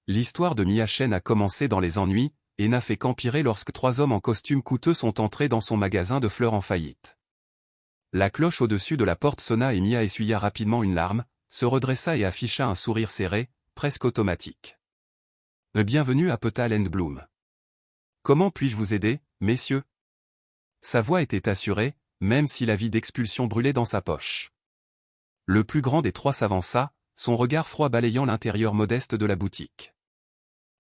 l'histoire de Mia Chen a commencé dans les ennuis, et n'a fait qu'empirer lorsque 3 hommes en costume coûteux sont entrés dans son magasin de fleurs en faillite. La cloche au-dessus de la porte sonna et Mia essuya rapidement une larme, se redressa et afficha un sourire serré, presque automatique. Bienvenue à Petal & Bloom. Comment puis-je vous aider, messieurs? Sa voix était assurée, même si la vie d'expulsion brûlait dans sa poche. Le plus grand des 3 s'avança, son regard froid balayant l'intérieur modeste de la boutique.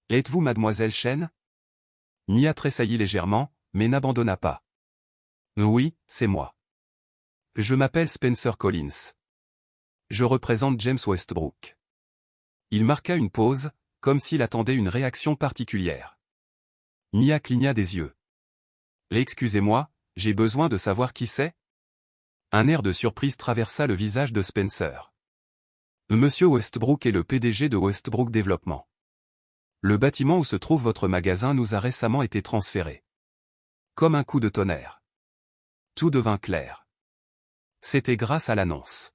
Êtes-vous mademoiselle Chen? Mia tressaillit légèrement, mais n'abandonna pas. Oui, c'est moi. Je m'appelle Spencer Collins. Je représente James Westbrook. Il marqua une pause, comme s'il attendait une réaction particulière. Mia cligna des yeux. Excusez-moi, j'ai besoin de savoir qui c'est? Un air de surprise traversa le visage de Spencer. Monsieur Westbrook est le PDG de Westbrook Développement. Le bâtiment où se trouve votre magasin nous a récemment été transféré. Comme un coup de tonnerre. Tout devint clair. C'était grâce à l'annonce.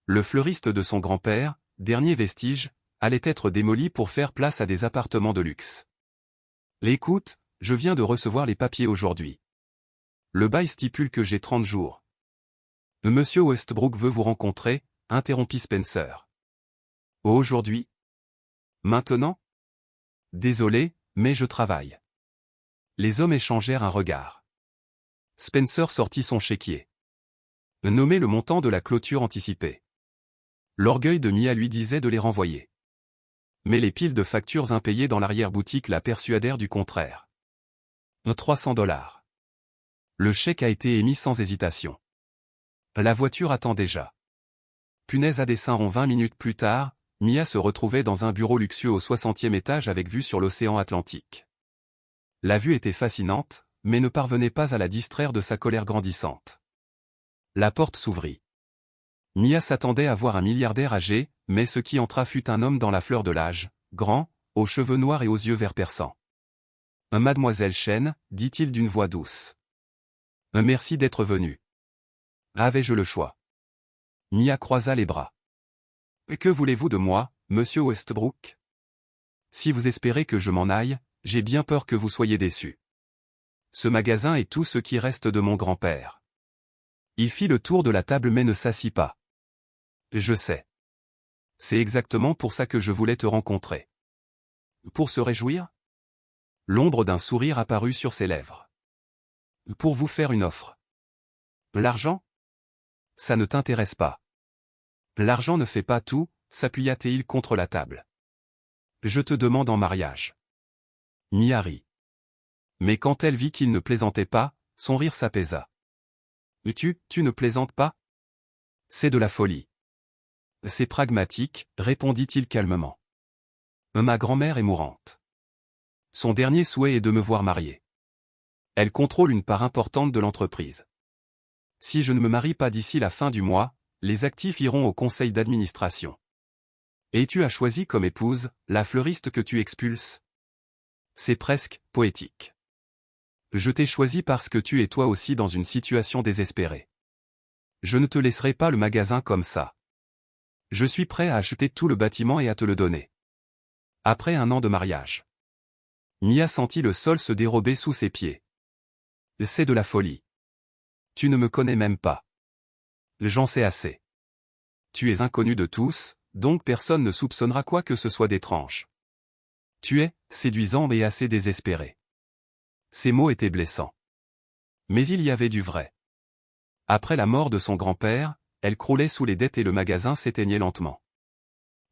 Le fleuriste de son grand-père, dernier vestige, allait être démoli pour faire place à des appartements de luxe. Écoute, je viens de recevoir les papiers aujourd'hui. Le bail stipule que j'ai 30 jours. Monsieur Westbrook veut vous rencontrer, interrompit Spencer. Aujourd'hui? Maintenant? Désolé, mais je travaille. Les hommes échangèrent un regard. Spencer sortit son chéquier. Nommez le montant de la clôture anticipée. L'orgueil de Mia lui disait de les renvoyer. Mais les piles de factures impayées dans l'arrière-boutique la persuadèrent du contraire. 300 $. Le chèque a été émis sans hésitation. La voiture attend déjà. Punaise à dessin rond 20 minutes plus tard, Mia se retrouvait dans un bureau luxueux au 60e étage avec vue sur l'océan Atlantique. La vue était fascinante, mais ne parvenait pas à la distraire de sa colère grandissante. La porte s'ouvrit. Mia s'attendait à voir un milliardaire âgé, mais ce qui entra fut un homme dans la fleur de l'âge, grand, aux cheveux noirs et aux yeux vert perçants. « Mademoiselle Chen, dit-il d'une voix douce. « Merci d'être venue. Avais-je le choix ?» Mia croisa les bras. « Que voulez-vous de moi, monsieur Westbrook? Si vous espérez que je m'en aille, j'ai bien peur que vous soyez déçu. Ce magasin est tout ce qui reste de mon grand-père. » Il fit le tour de la table mais ne s'assit pas. « Je sais. C'est exactement pour ça que je voulais te rencontrer. » Pour se réjouir? L'ombre d'un sourire apparut sur ses lèvres. « Pour vous faire une offre. » L'argent? Ça ne t'intéresse pas. L'argent ne fait pas tout, s'appuya-t-il contre la table. Je te demande en mariage. Mia rit. Mais quand elle vit qu'il ne plaisantait pas, son rire s'apaisa. Tu ne plaisantes pas? C'est de la folie. C'est pragmatique, répondit-il calmement. Ma grand-mère est mourante. Son dernier souhait est de me voir marié. Elle contrôle une part importante de l'entreprise. Si je ne me marie pas d'ici la fin du mois, les actifs iront au conseil d'administration. Et tu as choisi comme épouse, la fleuriste que tu expulses? C'est presque poétique. Je t'ai choisi parce que tu es toi aussi dans une situation désespérée. Je ne te laisserai pas le magasin comme ça. Je suis prêt à acheter tout le bâtiment et à te le donner. Après 1 an de mariage. Mia sentit le sol se dérober sous ses pieds. C'est de la folie. Tu ne me connais même pas. J'en sais assez. Tu es inconnu de tous, donc personne ne soupçonnera quoi que ce soit d'étrange. Tu es séduisant et assez désespéré. Ces mots étaient blessants. Mais il y avait du vrai. Après la mort de son grand-père, elle croulait sous les dettes et le magasin s'éteignait lentement.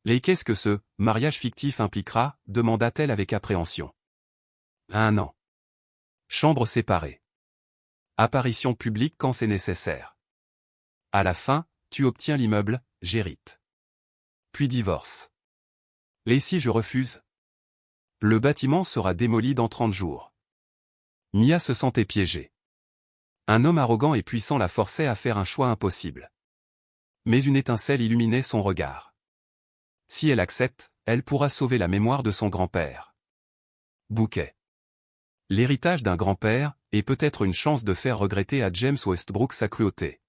Et qu'est-ce que ce mariage fictif impliquera? Demanda-t-elle avec appréhension. 1 an. Chambre séparée. Apparition publique quand c'est nécessaire. À la fin, tu obtiens l'immeuble, j'hérite. Puis divorce. Et si je refuse? Le bâtiment sera démoli dans 30 jours. Mia se sentait piégée. Un homme arrogant et puissant la forçait à faire un choix impossible. Mais une étincelle illuminait son regard. Si elle accepte, elle pourra sauver la mémoire de son grand-père. Bouquet. L'héritage d'un grand-père, et peut-être une chance de faire regretter à James Westbrook sa cruauté.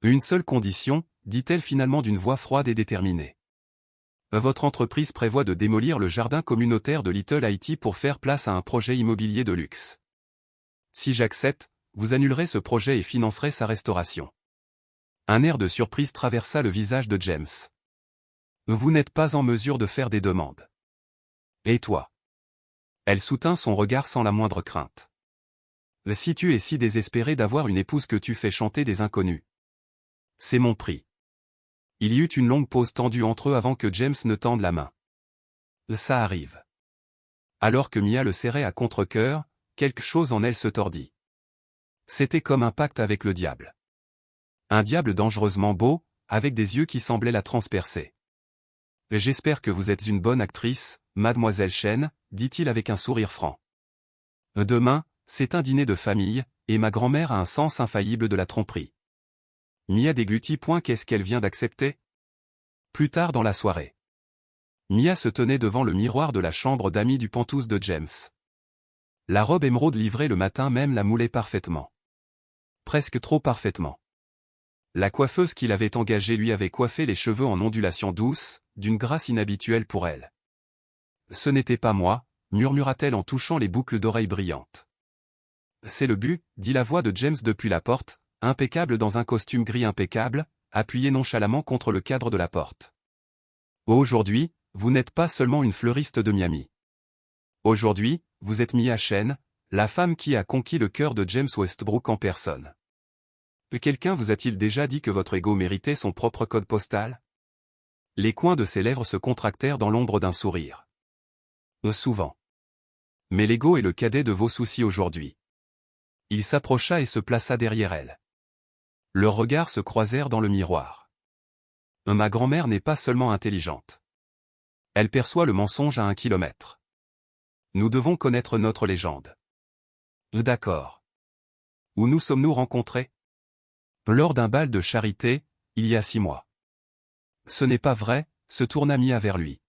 Une seule condition, dit-elle finalement d'une voix froide et déterminée. Votre entreprise prévoit de démolir le jardin communautaire de Little Haïti pour faire place à un projet immobilier de luxe. Si j'accepte, vous annulerez ce projet et financerez sa restauration. Un air de surprise traversa le visage de James. Vous n'êtes pas en mesure de faire des demandes. Et toi? Elle soutint son regard sans la moindre crainte. Si tu es si désespéré d'avoir une épouse que tu fais chanter des inconnus. C'est mon prix. Il y eut une longue pause tendue entre eux avant que James ne tende la main. Ça arrive. Alors que Mia le serrait à contre-cœur, quelque chose en elle se tordit. C'était comme un pacte avec le diable. Un diable dangereusement beau, avec des yeux qui semblaient la transpercer. J'espère que vous êtes une bonne actrice, mademoiselle Chen, dit-il avec un sourire franc. Demain, c'est un dîner de famille, et ma grand-mère a un sens infaillible de la tromperie. Mia déglutit. Qu'est-ce qu'elle vient d'accepter? Plus tard dans la soirée. Mia se tenait devant le miroir de la chambre d'amis du pantouse de James. La robe émeraude livrée le matin même la moulait parfaitement. Presque trop parfaitement. La coiffeuse qui l'avait engagée lui avait coiffé les cheveux en ondulations douces, d'une grâce inhabituelle pour elle. Ce n'était pas moi, murmura-t-elle en touchant les boucles d'oreilles brillantes. C'est le but, dit la voix de James depuis la porte, impeccable dans un costume gris impeccable, appuyé nonchalamment contre le cadre de la porte. Aujourd'hui, vous n'êtes pas seulement une fleuriste de Miami. Aujourd'hui, vous êtes Mia Chen, la femme qui a conquis le cœur de James Westbrook en personne. Quelqu'un vous a-t-il déjà dit que votre ego méritait son propre code postal? Les coins de ses lèvres se contractèrent dans l'ombre d'un sourire. Souvent. Mais l'ego est le cadet de vos soucis aujourd'hui. Il s'approcha et se plaça derrière elle. Leurs regards se croisèrent dans le miroir. Ma grand-mère n'est pas seulement intelligente. Elle perçoit le mensonge à 1 kilomètre. Nous devons connaître notre légende. D'accord. Où nous sommes-nous rencontrés? Lors d'un bal de charité, il y a 6 mois. Ce n'est pas vrai, se tourna Mia vers lui.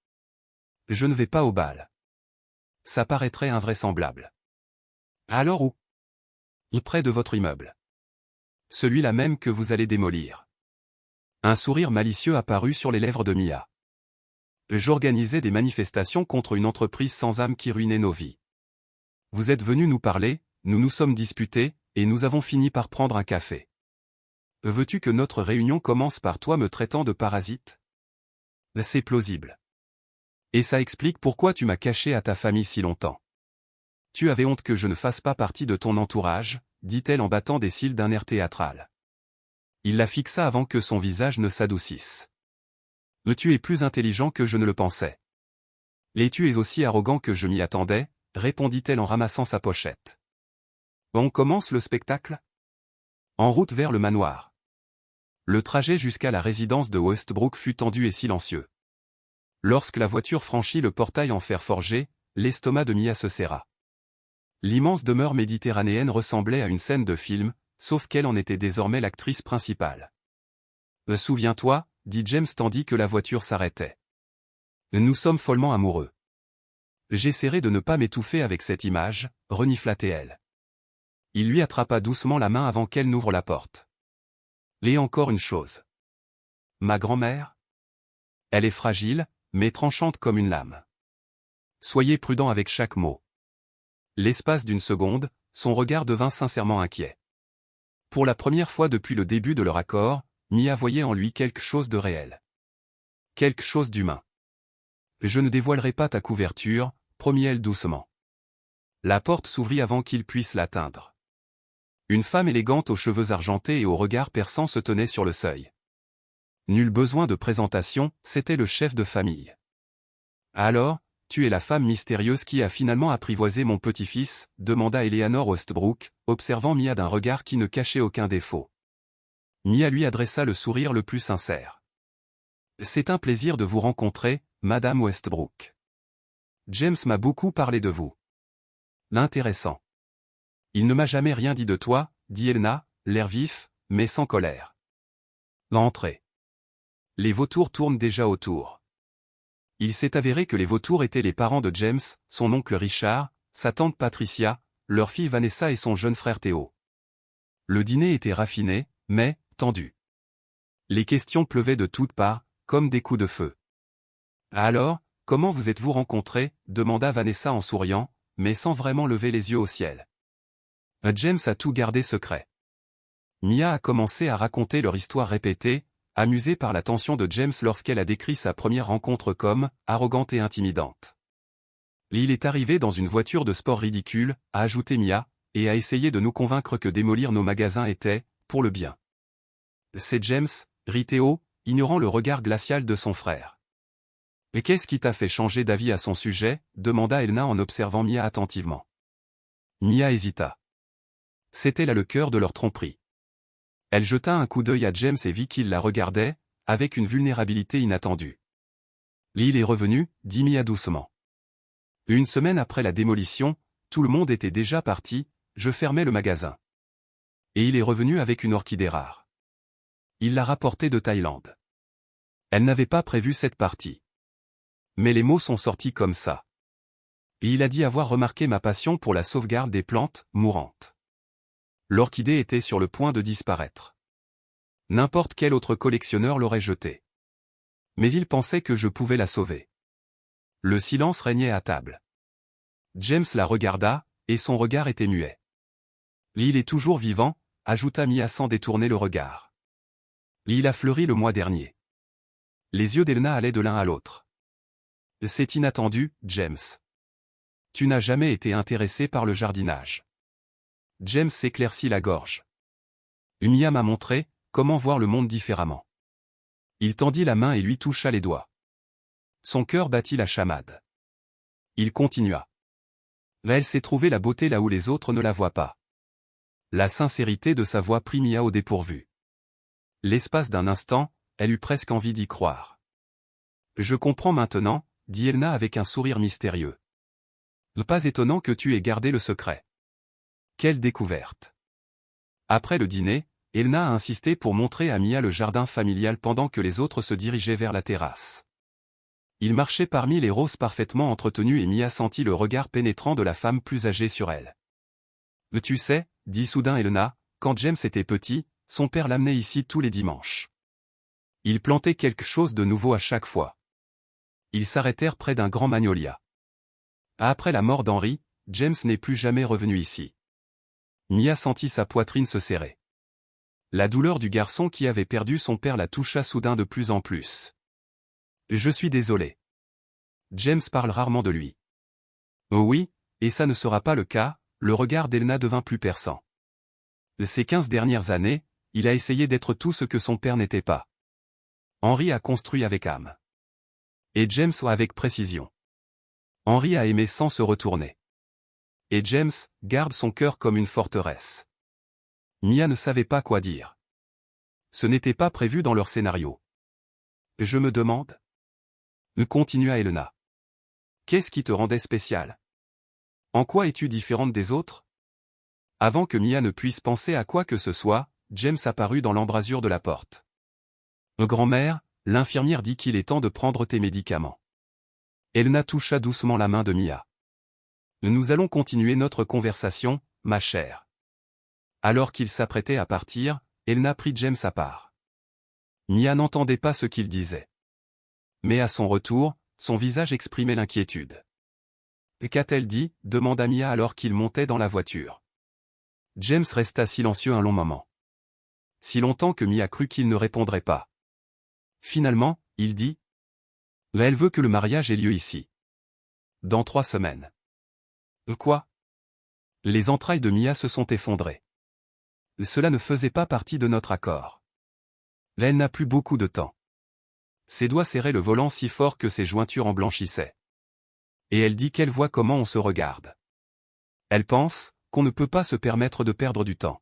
Je ne vais pas au bal. Ça paraîtrait invraisemblable. Alors où? Près de votre immeuble. Celui-là même que vous allez démolir. Un sourire malicieux apparut sur les lèvres de Mia. J'organisais des manifestations contre une entreprise sans âme qui ruinait nos vies. Vous êtes venu nous parler, nous nous sommes disputés, et nous avons fini par prendre un café. Veux-tu que notre réunion commence par toi me traitant de parasite? C'est plausible. Et ça explique pourquoi tu m'as caché à ta famille si longtemps. Tu avais honte que je ne fasse pas partie de ton entourage, dit-elle en battant des cils d'un air théâtral. Il la fixa avant que son visage ne s'adoucisse. Tu es plus intelligent que je ne le pensais. Et tu es aussi arrogant que je m'y attendais, répondit-elle en ramassant sa pochette. On commence le spectacle? En route vers le manoir. Le trajet jusqu'à la résidence de Westbrook fut tendu et silencieux. Lorsque la voiture franchit le portail en fer forgé, l'estomac de Mia se serra. L'immense demeure méditerranéenne ressemblait à une scène de film, sauf qu'elle en était désormais l'actrice principale. Souviens-toi, dit James tandis que la voiture s'arrêtait. Nous sommes follement amoureux. J'essaierai de ne pas m'étouffer avec cette image, renifla-t-elle. Il lui attrapa doucement la main avant qu'elle n'ouvre la porte. Et encore une chose. Ma grand-mère? Elle est fragile, mais tranchante comme une lame. Soyez prudent avec chaque mot. L'espace d'une seconde, son regard devint sincèrement inquiet. Pour la première fois depuis le début de leur accord, Mia voyait en lui quelque chose de réel. Quelque chose d'humain. Je ne dévoilerai pas ta couverture, promit-elle doucement. La porte s'ouvrit avant qu'il puisse l'atteindre. Une femme élégante aux cheveux argentés et au regard perçant se tenait sur le seuil. Nul besoin de présentation, c'était le chef de famille. Alors, tu es la femme mystérieuse qui a finalement apprivoisé mon petit-fils, demanda Eleanor Westbrook, observant Mia d'un regard qui ne cachait aucun défaut. Mia lui adressa le sourire le plus sincère. C'est un plaisir de vous rencontrer, Madame Westbrook. James m'a beaucoup parlé de vous. L'intéressant. Il ne m'a jamais rien dit de toi, dit Elna, l'air vif, mais sans colère. Entrez. Les vautours tournent déjà autour. Il s'est avéré que les vautours étaient les parents de James, son oncle Richard, sa tante Patricia, leur fille Vanessa et son jeune frère Théo. Le dîner était raffiné, mais tendu. Les questions pleuvaient de toutes parts, comme des coups de feu. Alors, comment vous êtes-vous rencontrés? Demanda Vanessa en souriant, mais sans vraiment lever les yeux au ciel. James a tout gardé secret. Mia a commencé à raconter leur histoire répétée, amusée par la tension de James lorsqu'elle a décrit sa première rencontre comme « arrogante et intimidante ». Il est arrivé dans une voiture de sport ridicule, a ajouté Mia, et a essayé de nous convaincre que démolir nos magasins était, pour le bien. C'est James, rit Théo, ignorant le regard glacial de son frère. Et qu'est-ce qui t'a fait changer d'avis à son sujet? Demanda Elna en observant Mia attentivement. Mia hésita. C'était là le cœur de leur tromperie. Elle jeta un coup d'œil à James et vit qu'il la regardait, avec une vulnérabilité inattendue. L'île est revenue, dit Mia doucement. Une semaine après la démolition, tout le monde était déjà parti, je fermais le magasin. Et il est revenu avec une orchidée rare. Il l'a rapportée de Thaïlande. Elle n'avait pas prévu cette partie. Mais les mots sont sortis comme ça. Et il a dit avoir remarqué ma passion pour la sauvegarde des plantes mourantes. L'orchidée était sur le point de disparaître. N'importe quel autre collectionneur l'aurait jetée. Mais il pensait que je pouvais la sauver. Le silence régnait à table. James la regarda, et son regard était muet. L'île est toujours vivant, ajouta Mia sans détourner le regard. L'île a fleuri le mois dernier. Les yeux d'Elna allaient de l'un à l'autre. C'est inattendu, James. Tu n'as jamais été intéressé par le jardinage. James s'éclaircit la gorge. Mia m'a montré comment voir le monde différemment. Il tendit la main et lui toucha les doigts. Son cœur battit la chamade. Il continua. Elle s'est trouvée la beauté là où les autres ne la voient pas. La sincérité de sa voix prit Mia au dépourvu. L'espace d'un instant, elle eut presque envie d'y croire. Je comprends maintenant, dit Elna avec un sourire mystérieux. Pas étonnant que tu aies gardé le secret. Quelle découverte. Après le dîner, Elna a insisté pour montrer à Mia le jardin familial pendant que les autres se dirigeaient vers la terrasse. Il marchait parmi les roses parfaitement entretenues et Mia sentit le regard pénétrant de la femme plus âgée sur elle. Tu sais, dit soudain Elna, quand James était petit, son père l'amenait ici tous les dimanches. Il plantait quelque chose de nouveau à chaque fois. Ils s'arrêtèrent près d'un grand magnolia. Après la mort d'Henry, James n'est plus jamais revenu ici. Mia sentit sa poitrine se serrer. La douleur du garçon qui avait perdu son père la toucha soudain de plus en plus. Je suis désolé. James parle rarement de lui. Oh oui, et ça ne sera pas le cas, le regard d'Elna devint plus perçant. Ces 15 dernières années, il a essayé d'être tout ce que son père n'était pas. Henry a construit avec âme. Et James avec précision. Henry a aimé sans se retourner. Et James garde son cœur comme une forteresse. Mia ne savait pas quoi dire. Ce n'était pas prévu dans leur scénario. Je me demande. Continua Elena. Qu'est-ce qui te rendait spécial? En quoi es-tu différente des autres? Avant que Mia ne puisse penser à quoi que ce soit, James apparut dans l'embrasure de la porte. Grand-mère, l'infirmière dit qu'il est temps de prendre tes médicaments. Elena toucha doucement la main de Mia. Nous allons continuer notre conversation, ma chère. Alors qu'il s'apprêtait à partir, Elena prit James à part. Mia n'entendait pas ce qu'il disait. Mais à son retour, son visage exprimait l'inquiétude. Qu'a-t-elle dit? Demanda Mia alors qu'il montait dans la voiture. James resta silencieux un long moment. Si longtemps que Mia crut qu'il ne répondrait pas. Finalement, il dit. Elle veut que le mariage ait lieu ici. Dans 3 semaines. Quoi? Les entrailles de Mia se sont effondrées. Cela ne faisait pas partie de notre accord. Elle n'a plus beaucoup de temps. Ses doigts serraient le volant si fort que ses jointures en blanchissaient. Et elle dit qu'elle voit comment on se regarde. Elle pense qu'on ne peut pas se permettre de perdre du temps.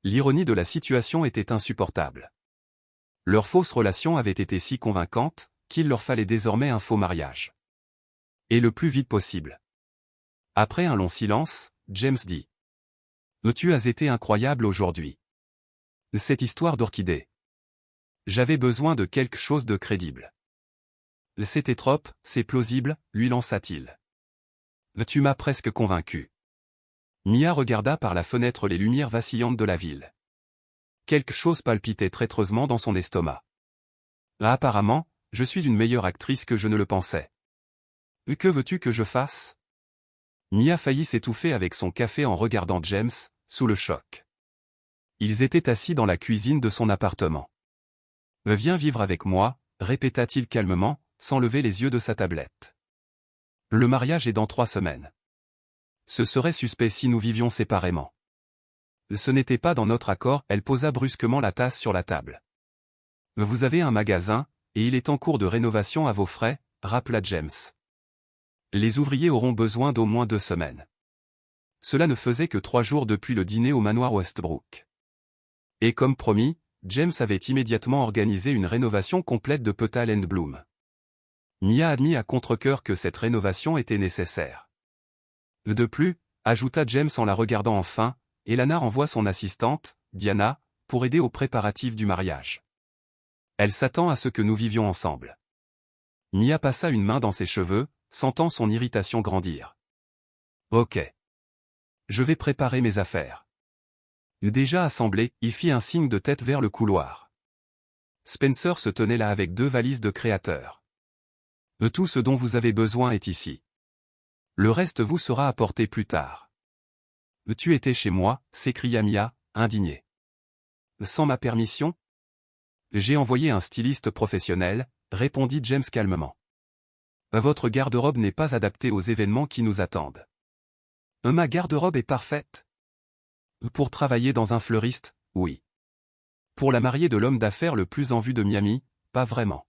L'ironie de la situation était insupportable. Leur fausse relation avait été si convaincante qu'il leur fallait désormais un faux mariage. Et le plus vite possible. Après un long silence, James dit. Tu as été incroyable aujourd'hui. Cette histoire d'orchidée. J'avais besoin de quelque chose de crédible. C'était trop, c'est plausible, lui lança-t-il. Tu m'as presque convaincu. Mia regarda par la fenêtre les lumières vacillantes de la ville. Quelque chose palpitait traîtreusement dans son estomac. Apparemment, je suis une meilleure actrice que je ne le pensais. Que veux-tu que je fasse? Mia faillit s'étouffer avec son café en regardant James, sous le choc. Ils étaient assis dans la cuisine de son appartement. Viens vivre avec moi, répéta-t-il calmement, sans lever les yeux de sa tablette. Le mariage est dans 3 semaines. Ce serait suspect si nous vivions séparément. Ce n'était pas dans notre accord, elle posa brusquement la tasse sur la table. Vous avez un magasin, et il est en cours de rénovation à vos frais, rappela James. Les ouvriers auront besoin d'au moins 2 semaines. Cela ne faisait que 3 jours depuis le dîner au manoir Westbrook. Et comme promis, James avait immédiatement organisé une rénovation complète de Petal & Bloom. Mia admit à contre-cœur que cette rénovation était nécessaire. De plus, ajouta James en la regardant enfin, Elana envoie son assistante, Diana, pour aider aux préparatifs du mariage. Elle s'attend à ce que nous vivions ensemble. Mia passa une main dans ses cheveux, sentant son irritation grandir. Ok. Je vais préparer mes affaires. Déjà assemblé, il fit un signe de tête vers le couloir. Spencer se tenait là avec 2 valises de créateurs. Tout ce dont vous avez besoin est ici. Le reste vous sera apporté plus tard. Tu étais chez moi, s'écria Mia, indignée. Sans ma permission? J'ai envoyé un styliste professionnel, répondit James calmement. Votre garde-robe n'est pas adaptée aux événements qui nous attendent. Ma garde-robe est parfaite. Pour travailler dans un fleuriste, oui. Pour la mariée de l'homme d'affaires le plus en vue de Miami, pas vraiment.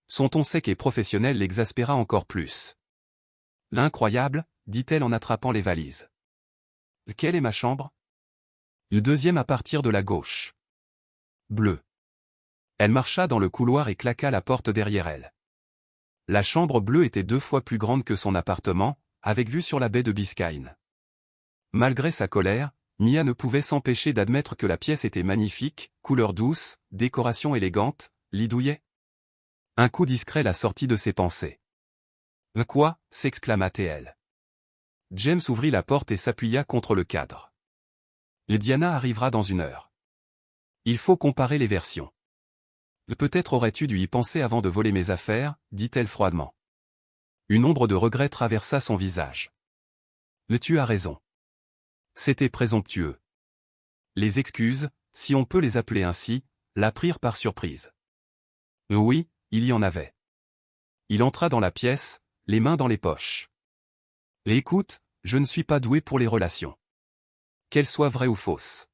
Son ton sec et professionnel l'exaspéra encore plus. L'incroyable, dit-elle en attrapant les valises. Quelle est ma chambre? Le deuxième à partir de la gauche. Bleu. Elle marcha dans le couloir et claqua la porte derrière elle. La chambre bleue était 2 fois plus grande que son appartement, avec vue sur la baie de Biscayne. Malgré sa colère, Mia ne pouvait s'empêcher d'admettre que la pièce était magnifique, couleur douce, décoration élégante, lit douillet. Un coup discret la sortit de ses pensées. Quoi? S'exclama-t-elle. James ouvrit la porte et s'appuya contre le cadre. Diana arrivera dans 1 heure. Il faut comparer les versions. Peut-être aurais-tu dû y penser avant de voler mes affaires, dit-elle froidement. Une ombre de regret traversa son visage. Tu as raison. C'était présomptueux. Les excuses, si on peut les appeler ainsi, la prirent par surprise. Oui, il y en avait. Il entra dans la pièce, les mains dans les poches. Écoute, je ne suis pas doué pour les relations. Qu'elles soient vraies ou fausses.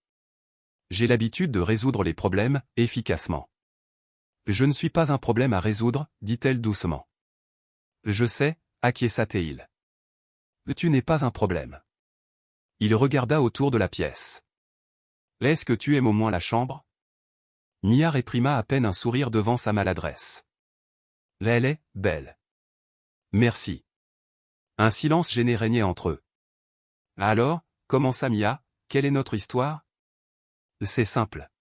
J'ai l'habitude de résoudre les problèmes, efficacement. Je ne suis pas un problème à résoudre, dit-elle doucement. Je sais, acquiesça-t-il. Tu n'es pas un problème. Il regarda autour de la pièce. Est-ce que tu aimes au moins la chambre? Mia réprima à peine un sourire devant sa maladresse. Elle est belle. Merci. Un silence gêné régnait entre eux. Alors, commença Mia, quelle est notre histoire? C'est simple.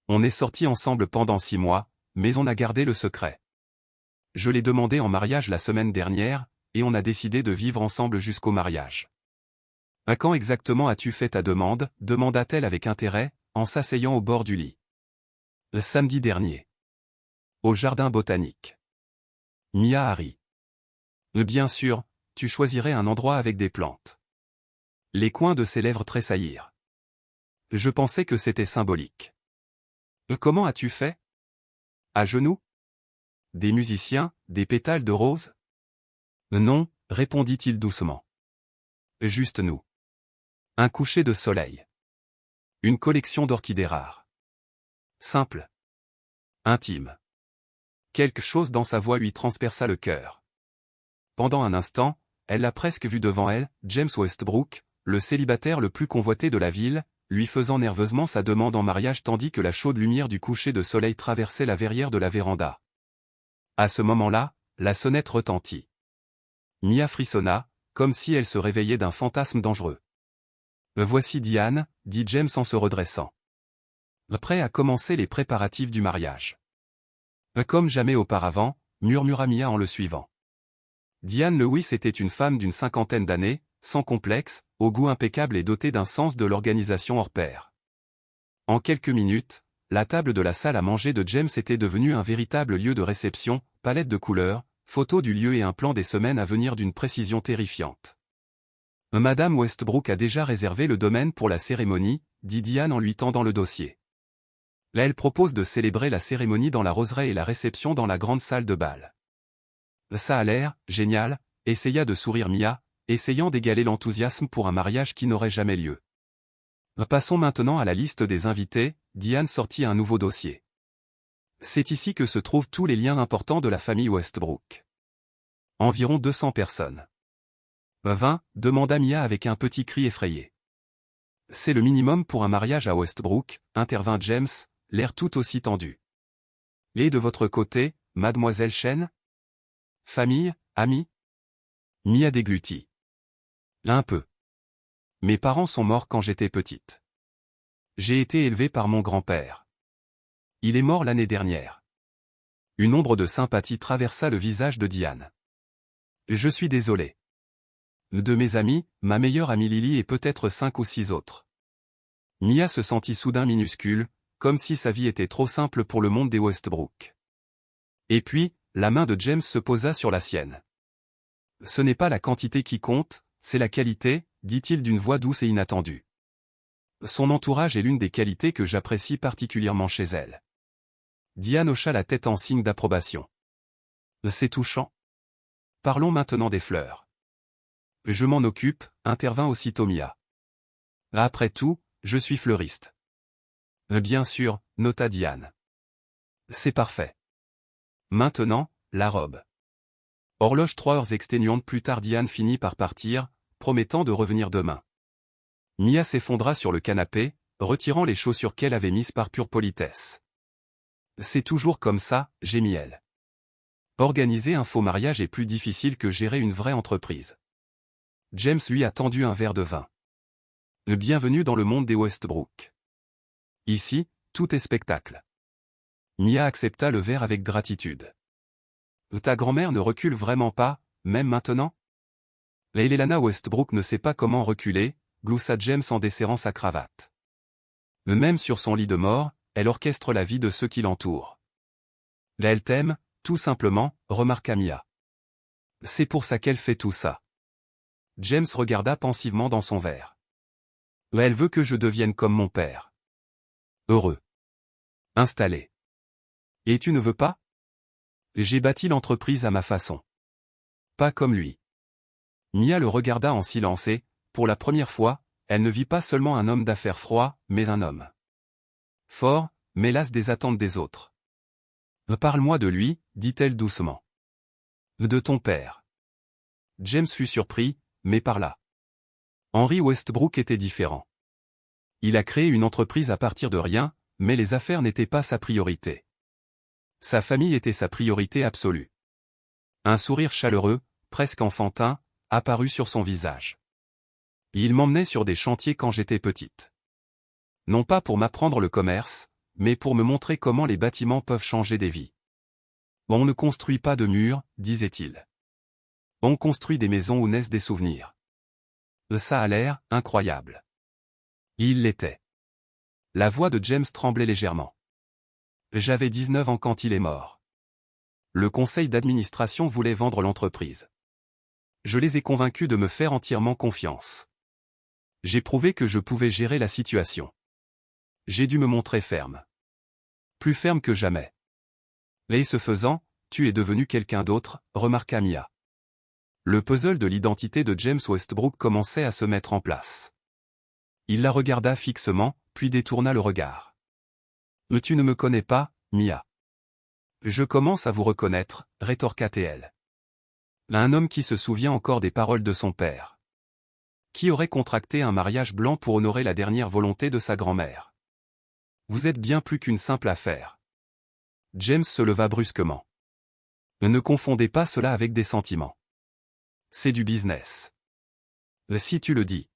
On est sortis ensemble pendant 6 mois, mais on a gardé le secret. Je l'ai demandé en mariage la semaine dernière, et on a décidé de vivre ensemble jusqu'au mariage. À quand exactement as-tu fait ta demande? Demanda-t-elle avec intérêt, en s'asseyant au bord du lit. Le samedi dernier. Au jardin botanique. Mia a ri. Bien sûr, tu choisirais un endroit avec des plantes. Les coins de ses lèvres tressaillirent. Je pensais que c'était symbolique. Comment as-tu fait? À genoux? Des musiciens, des pétales de rose? Non, répondit-il doucement. Juste nous. Un coucher de soleil. Une collection d'orchidées rares. Simple. Intime. Quelque chose dans sa voix lui transperça le cœur. Pendant un instant, elle l'a presque vu devant elle, James Westbrook, le célibataire le plus convoité de la ville, lui faisant nerveusement sa demande en mariage tandis que la chaude lumière du coucher de soleil traversait la verrière de la véranda. À ce moment-là, la sonnette retentit. Mia frissonna, comme si elle se réveillait d'un fantasme dangereux. Voici Diane, dit James en se redressant. Prêt à commencer les préparatifs du mariage. Comme jamais auparavant, murmura Mia en le suivant. Diane Lewis était une femme d'une 50aine d'années, sans complexe, au goût impeccable et dotée d'un sens de l'organisation hors pair. En quelques minutes, la table de la salle à manger de James était devenue un véritable lieu de réception, palette de couleurs, photos du lieu et un plan des semaines à venir d'une précision terrifiante. Madame Westbrook a déjà réservé le domaine pour la cérémonie, dit Diane en lui tendant le dossier. Là, elle propose de célébrer la cérémonie dans la roseraie et la réception dans la grande salle de bal. Ça a l'air génial, essaya de sourire Mia, essayant d'égaler l'enthousiasme pour un mariage qui n'aurait jamais lieu. Passons maintenant à la liste des invités, Diane sortit un nouveau dossier. C'est ici que se trouvent tous les liens importants de la famille Westbrook. Environ 200 personnes. 20, demanda Mia avec un petit cri effrayé. C'est le minimum pour un mariage à Westbrook, intervint James, l'air tout aussi tendu. Et de votre côté, mademoiselle Chen? Famille, amis? Mia déglutit. Un peu. Mes parents sont morts quand j'étais petite. J'ai été élevée par mon grand-père. Il est mort l'année dernière. Une ombre de sympathie traversa le visage de Diane. Je suis désolé. De mes amis, ma meilleure amie Lily et peut-être 5 ou 6 autres. Mia se sentit soudain minuscule, comme si sa vie était trop simple pour le monde des Westbrook. Et puis, la main de James se posa sur la sienne. Ce n'est pas la quantité qui compte, c'est la qualité, dit-il d'une voix douce et inattendue. Son entourage est l'une des qualités que j'apprécie particulièrement chez elle. Diane hocha la tête en signe d'approbation. C'est touchant. Parlons maintenant des fleurs. Je m'en occupe, intervint aussitôt Mia. Après tout, je suis fleuriste. Bien sûr, nota Diane. C'est parfait. Maintenant, la robe. Horloge 3 heures exténuantes plus tard Diane finit par partir, promettant de revenir demain. Mia s'effondra sur le canapé, retirant les chaussures qu'elle avait mises par pure politesse. C'est toujours comme ça, gémit-elle. Organiser un faux mariage est plus difficile que gérer une vraie entreprise. James lui a tendu un verre de vin. Bienvenue dans le monde des Westbrook. Ici, tout est spectacle. Mia accepta le verre avec gratitude. Ta grand-mère ne recule vraiment pas, même maintenant? Leilani Westbrook ne sait pas comment reculer, gloussa James en desserrant sa cravate. Même sur son lit de mort, elle orchestre la vie de ceux qui l'entourent. Elle t'aime, tout simplement, remarqua Mia. C'est pour ça qu'elle fait tout ça. James regarda pensivement dans son verre. Elle veut que je devienne comme mon père. Heureux. Installé. Et tu ne veux pas? J'ai bâti l'entreprise à ma façon. Pas comme lui. Mia le regarda en silence et, pour la première fois, elle ne vit pas seulement un homme d'affaires froid, mais un homme fort, mais las des attentes des autres. Parle-moi de lui, dit-elle doucement. De ton père. James fut surpris, mais parla. Henry Westbrook était différent. Il a créé une entreprise à partir de rien, mais les affaires n'étaient pas sa priorité. Sa famille était sa priorité absolue. Un sourire chaleureux, presque enfantin, apparut sur son visage. Il m'emmenait sur des chantiers quand j'étais petite. Non pas pour m'apprendre le commerce, mais pour me montrer comment les bâtiments peuvent changer des vies. On ne construit pas de murs, disait-il. On construit des maisons où naissent des souvenirs. Ça a l'air incroyable. Il l'était. La voix de James tremblait légèrement. J'avais 19 ans quand il est mort. Le conseil d'administration voulait vendre l'entreprise. Je les ai convaincus de me faire entièrement confiance. J'ai prouvé que je pouvais gérer la situation. J'ai dû me montrer ferme. Plus ferme que jamais. Et ce faisant, tu es devenu quelqu'un d'autre, remarqua Mia. Le puzzle de l'identité de James Westbrook commençait à se mettre en place. Il la regarda fixement, puis détourna le regard. Tu ne me connais pas, Mia. Je commence à vous reconnaître, rétorqua-t-elle. Un homme qui se souvient encore des paroles de son père. Qui aurait contracté un mariage blanc pour honorer la dernière volonté de sa grand-mère. Vous êtes bien plus qu'une simple affaire. James se leva brusquement. Ne confondez pas cela avec des sentiments. C'est du business. Si tu le dis.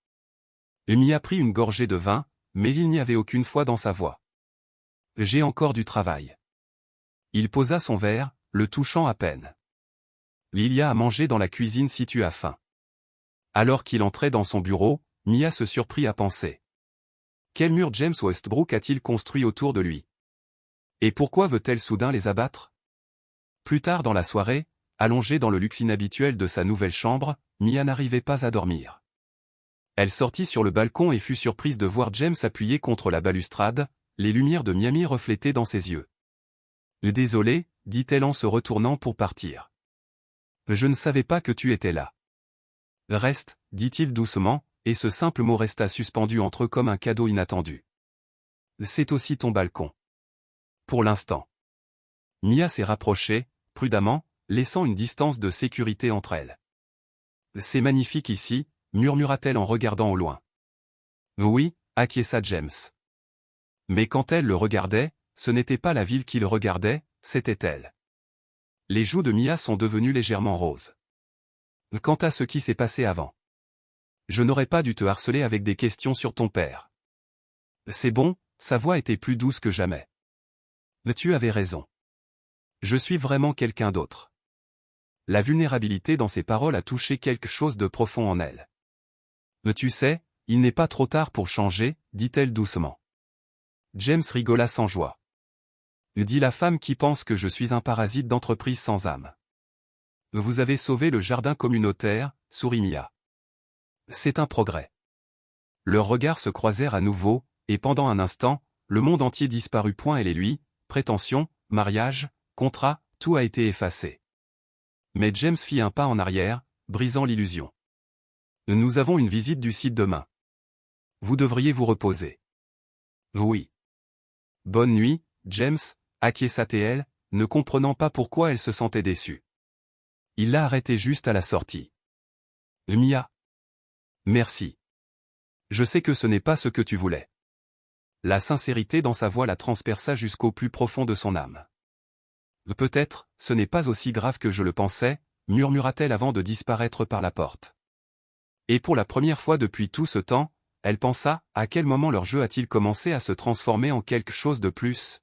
Mia prit une gorgée de vin, mais il n'y avait aucune foi dans sa voix. J'ai encore du travail. Il posa son verre, le touchant à peine. Il y a à manger dans la cuisine si tu as faim. Alors qu'il entrait dans son bureau, Mia se surprit à penser. Quel mur James Westbrook a-t-il construit autour de lui? Et pourquoi veut-elle soudain les abattre? Plus tard dans la soirée, allongée dans le luxe inhabituel de sa nouvelle chambre, Mia n'arrivait pas à dormir. Elle sortit sur le balcon et fut surprise de voir James appuyé contre la balustrade, les lumières de Miami reflétées dans ses yeux. « Désolé, dit-elle en se retournant pour partir. Je ne savais pas que tu étais là. Reste, dit-il doucement, et ce simple mot resta suspendu entre eux comme un cadeau inattendu. C'est aussi ton balcon. Pour l'instant. Mia s'est rapprochée, prudemment, laissant une distance de sécurité entre elles. C'est magnifique ici, murmura-t-elle en regardant au loin. Oui, acquiesça James. Mais quand elle le regardait, ce n'était pas la ville qu'il regardait, c'était elle. Les joues de Mia sont devenues légèrement roses. Quant à ce qui s'est passé avant. Je n'aurais pas dû te harceler avec des questions sur ton père. C'est bon, sa voix était plus douce que jamais. Tu avais raison. Je suis vraiment quelqu'un d'autre. La vulnérabilité dans ses paroles a touché quelque chose de profond en elle. Tu sais, il n'est pas trop tard pour changer, dit-elle doucement. James rigola sans joie. Dit la femme qui pense que je suis un parasite d'entreprise sans âme. Vous avez sauvé le jardin communautaire, sourit Mia. C'est un progrès. Leurs regards se croisèrent à nouveau, et pendant un instant, le monde entier disparut. Elle et lui, prétention, mariage, contrat, tout a été effacé. Mais James fit un pas en arrière, brisant l'illusion. Nous avons une visite du site demain. Vous devriez vous reposer. Oui. Bonne nuit, James, acquiesça-t-elle, ne comprenant pas pourquoi elle se sentait déçue. Il l'a arrêtée juste à la sortie. Mia. Merci. Je sais que ce n'est pas ce que tu voulais. La sincérité dans sa voix la transperça jusqu'au plus profond de son âme. Peut-être, ce n'est pas aussi grave que je le pensais, murmura-t-elle avant de disparaître par la porte. Et pour la première fois depuis tout ce temps, elle pensa, à quel moment leur jeu a-t-il commencé à se transformer en quelque chose de plus?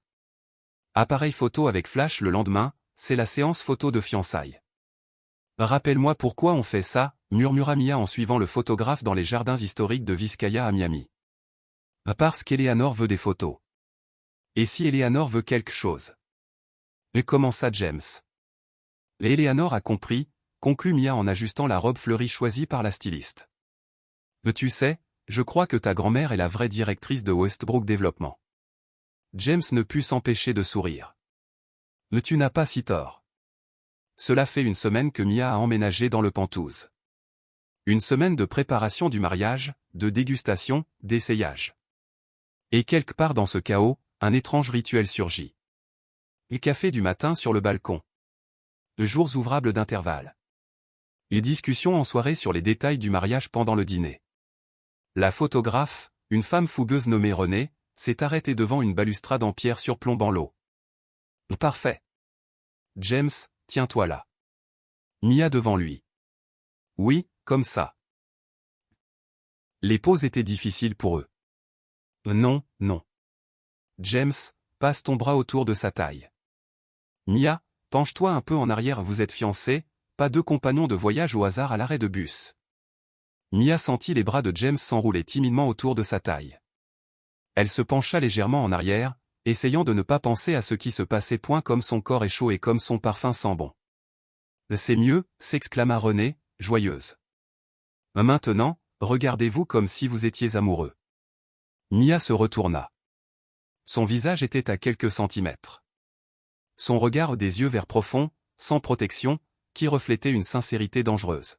Appareil photo avec flash le lendemain, c'est la séance photo de fiançailles. Rappelle-moi pourquoi on fait ça, murmura Mia en suivant le photographe dans les jardins historiques de Vizcaya à Miami. Parce qu'Eleanor veut des photos. Et si Eleanor veut quelque chose? Et commença James. Eleanor a compris, conclut Mia en ajustant la robe fleurie choisie par la styliste. Tu sais, je crois que ta grand-mère est la vraie directrice de Westbrook Développement. James ne put s'empêcher de sourire. Tu n'as pas si tort. Cela fait une semaine que Mia a emménagé dans le Penthouse. Une semaine de préparation du mariage, de dégustation, d'essayage. Et quelque part dans ce chaos, un étrange rituel surgit. Et café du matin sur le balcon. Jours ouvrables d'intervalle. Et discussions en soirée sur les détails du mariage pendant le dîner. La photographe, une femme fougueuse nommée Renée, s'est arrêtée devant une balustrade en pierre surplombant l'eau. Parfait. James, tiens-toi là. Mia devant lui. Oui, comme ça. Les pauses étaient difficiles pour eux. Non, non. James, passe ton bras autour de sa taille. Mia, penche-toi un peu en arrière. Vous êtes fiancés, pas deux compagnons de voyage au hasard à l'arrêt de bus. Mia sentit les bras de James s'enrouler timidement autour de sa taille. Elle se pencha légèrement en arrière, essayant de ne pas penser à ce qui se passait. Comme son corps est chaud et comme son parfum sent bon. C'est mieux, s'exclama Renée, joyeuse. Maintenant, regardez-vous comme si vous étiez amoureux. Mia se retourna. Son visage était à quelques centimètres. Son regard des yeux verts profonds, sans protection, qui reflétait une sincérité dangereuse.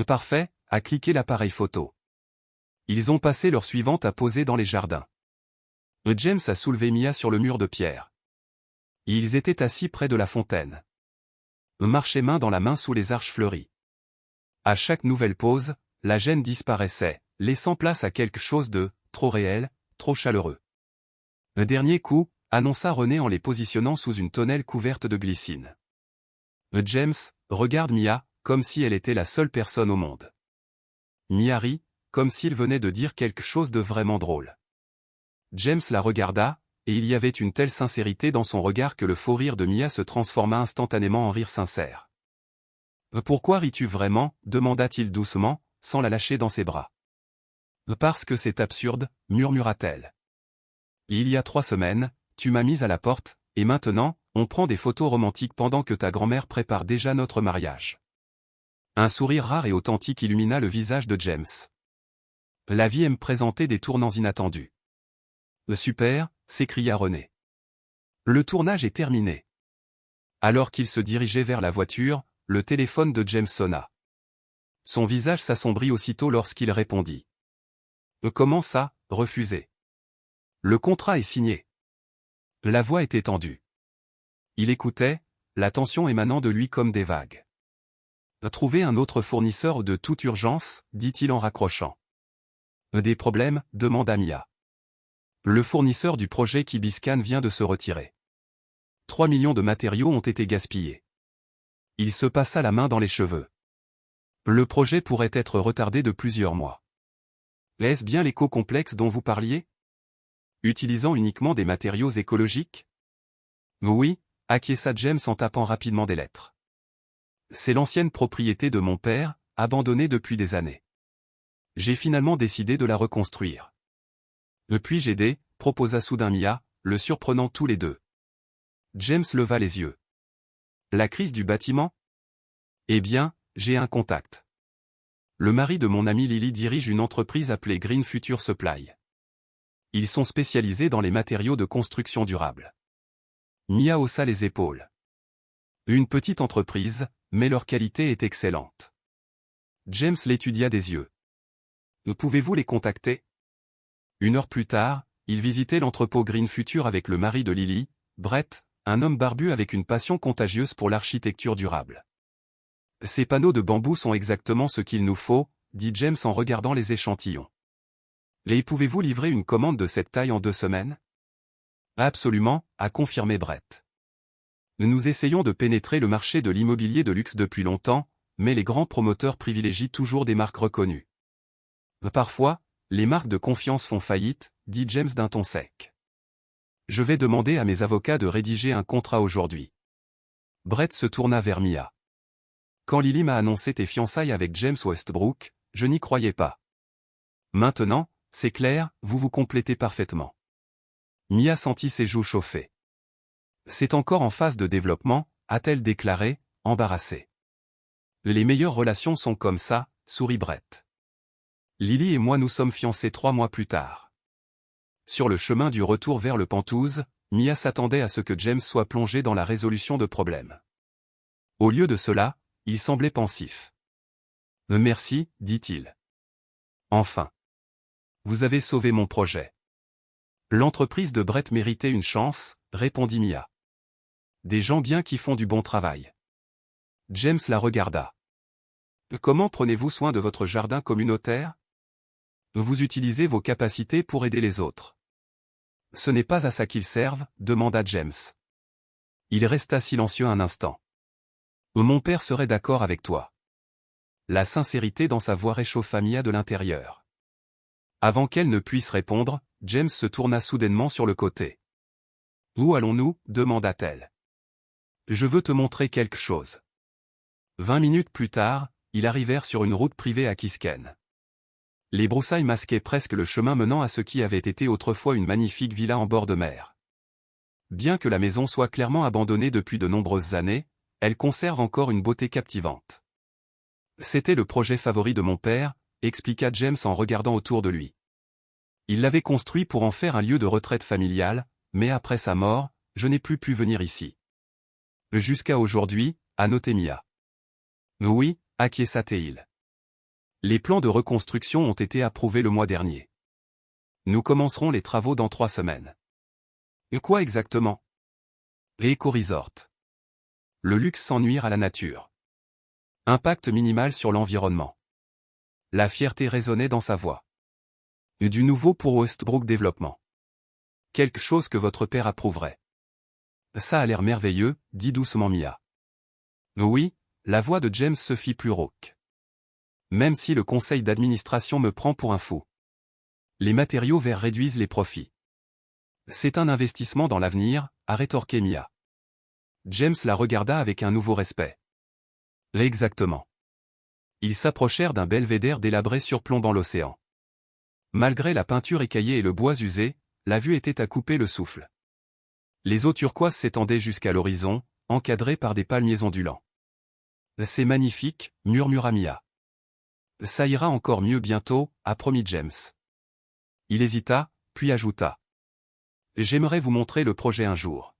Parfait, a cliqué l'appareil photo. Ils ont passé l'heure suivante à poser dans les jardins. James a soulevé Mia sur le mur de pierre. Ils étaient assis près de la fontaine. Marchaient main dans la main sous les arches fleuries. À chaque nouvelle pause, la gêne disparaissait, laissant place à quelque chose de trop réel, trop chaleureux. Un dernier coup, annonça Renée en les positionnant sous une tonnelle couverte de glycine. James, regarde Mia, comme si elle était la seule personne au monde. Mia rit, comme s'il venait de dire quelque chose de vraiment drôle. James la regarda, et il y avait une telle sincérité dans son regard que le faux rire de Mia se transforma instantanément en rire sincère. « Pourquoi ris-tu vraiment » demanda-t-il doucement, sans la lâcher dans ses bras. « Parce que c'est absurde » murmura-t-elle. Il y a 3 semaines, tu m'as mise à la porte, et maintenant, on prend des photos romantiques pendant que ta grand-mère prépare déjà notre mariage. » Un sourire rare et authentique illumina le visage de James. La vie aime présenter des tournants inattendus. « Super !» s'écria René. Le tournage est terminé. Alors qu'il se dirigeait vers la voiture, le téléphone de James sonna. Son visage s'assombrit aussitôt lorsqu'il répondit. « Comment ça, refusé ? Le contrat est signé. » La voix était tendue. Il écoutait, la tension émanant de lui comme des vagues. « Trouver un autre fournisseur de toute urgence, dit-il en raccrochant. « Des problèmes, demanda Mia. Le fournisseur du projet Kibiscan vient de se retirer. 3 millions de matériaux ont été gaspillés. Il se passa la main dans les cheveux. Le projet pourrait être retardé de plusieurs mois. Est-ce bien l'éco-complexe dont vous parliez? Utilisant uniquement des matériaux écologiques? Oui, acquiesça James en tapant rapidement des lettres. C'est l'ancienne propriété de mon père, abandonnée depuis des années. J'ai finalement décidé de la reconstruire. Puis-je aider, proposa soudain Mia, le surprenant tous les deux. James leva les yeux. La crise du bâtiment? Eh bien, j'ai un contact. Le mari de mon amie Lily dirige une entreprise appelée Green Future Supply. Ils sont spécialisés dans les matériaux de construction durable. Mia haussa les épaules. Une petite entreprise, mais leur qualité est excellente. James l'étudia des yeux. Pouvez-vous les contacter? 1 heure plus tard, il visitait l'entrepôt Green Future avec le mari de Lily, Brett, un homme barbu avec une passion contagieuse pour l'architecture durable. Ces panneaux de bambou sont exactement ce qu'il nous faut, dit James en regardant les échantillons. Et pouvez-vous livrer une commande de cette taille en 2 semaines? Absolument, a confirmé Brett. Nous essayons de pénétrer le marché de l'immobilier de luxe depuis longtemps, mais les grands promoteurs privilégient toujours des marques reconnues. Parfois, les marques de confiance font faillite, dit James d'un ton sec. Je vais demander à mes avocats de rédiger un contrat aujourd'hui. Brett se tourna vers Mia. Quand Lily m'a annoncé tes fiançailles avec James Westbrook, je n'y croyais pas. Maintenant, c'est clair, vous vous complétez parfaitement. Mia sentit ses joues chauffer. C'est encore en phase de développement, a-t-elle déclaré, embarrassée. Les meilleures relations sont comme ça, sourit Brett. Lily et moi nous sommes fiancés 3 mois plus tard. Sur le chemin du retour vers le Penthouse, Mia s'attendait à ce que James soit plongé dans la résolution de problèmes. Au lieu de cela, il semblait pensif. « Merci, dit-il. Enfin. Vous avez sauvé mon projet. » L'entreprise de Brett méritait une chance, répondit Mia. Des gens bien qui font du bon travail. James la regarda. Comment prenez-vous soin de votre jardin communautaire? Vous utilisez vos capacités pour aider les autres. Ce n'est pas à ça qu'ils servent, demanda James. Il resta silencieux un instant. Mon père serait d'accord avec toi. La sincérité dans sa voix réchauffa Mia de l'intérieur. Avant qu'elle ne puisse répondre, James se tourna soudainement sur le côté. Où allons-nous? Demanda-t-elle. Je veux te montrer quelque chose. 20 minutes plus tard, ils arrivèrent sur une route privée à Kisken. Les broussailles masquaient presque le chemin menant à ce qui avait été autrefois une magnifique villa en bord de mer. Bien que la maison soit clairement abandonnée depuis de nombreuses années, elle conserve encore une beauté captivante. C'était le projet favori de mon père, expliqua James en regardant autour de lui. Il l'avait construit pour en faire un lieu de retraite familiale, mais après sa mort, je n'ai plus pu venir ici. Jusqu'à aujourd'hui, a noté Mia. Oui, acquiesça Théil. Les plans de reconstruction ont été approuvés le mois dernier. Nous commencerons les travaux dans 3 semaines. Et quoi exactement? Éco-resort. Le luxe sans nuire à la nature. Impact minimal sur l'environnement. La fierté résonnait dans sa voix. Du nouveau pour Westbrook Développement. Quelque chose que votre père approuverait. Ça a l'air merveilleux, dit doucement Mia. Oui, la voix de James se fit plus rauque. Même si le conseil d'administration me prend pour un fou. Les matériaux verts réduisent les profits. C'est un investissement dans l'avenir, a rétorqué Mia. James la regarda avec un nouveau respect. Exactement. Ils s'approchèrent d'un belvédère délabré surplombant l'océan. Malgré la peinture écaillée et le bois usé, la vue était à couper le souffle. Les eaux turquoises s'étendaient jusqu'à l'horizon, encadrées par des palmiers ondulants. C'est magnifique, murmura Mia. Ça ira encore mieux bientôt, a promis James. Il hésita, puis ajouta. J'aimerais vous montrer le projet un jour.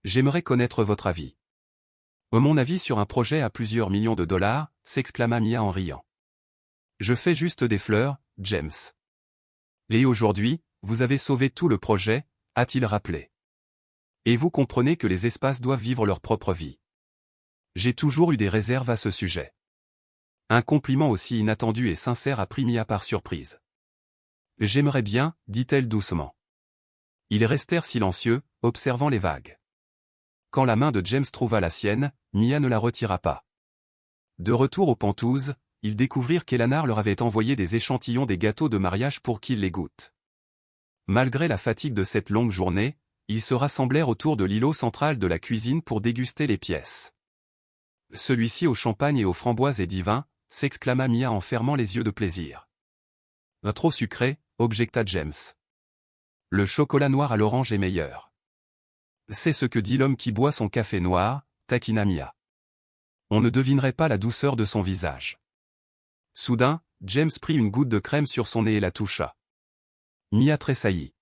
J'aimerais connaître votre avis. Mon avis sur un projet à plusieurs millions de dollars, s'exclama Mia en riant. Je fais juste des fleurs, James. Et aujourd'hui, vous avez sauvé tout le projet, a-t-il rappelé. Et vous comprenez que les espaces doivent vivre leur propre vie. J'ai toujours eu des réserves à ce sujet. Un compliment aussi inattendu et sincère a pris Mia par surprise. J'aimerais bien, dit-elle doucement. Ils restèrent silencieux, observant les vagues. Quand la main de James trouva la sienne, Mia ne la retira pas. De retour aux Pentouzes, ils découvrirent qu'Eleanor leur avait envoyé des échantillons des gâteaux de mariage pour qu'ils les goûtent. Malgré la fatigue de cette longue journée, ils se rassemblèrent autour de l'îlot central de la cuisine pour déguster les pièces. Celui-ci au champagne et aux framboises est divin, s'exclama Mia en fermant les yeux de plaisir. Trop sucré, objecta James. Le chocolat noir à l'orange est meilleur. C'est ce que dit l'homme qui boit son café noir, taquina Mia. On ne devinerait pas la douceur de son visage. Soudain, James prit une goutte de crème sur son nez et la toucha. Mia tressaillit.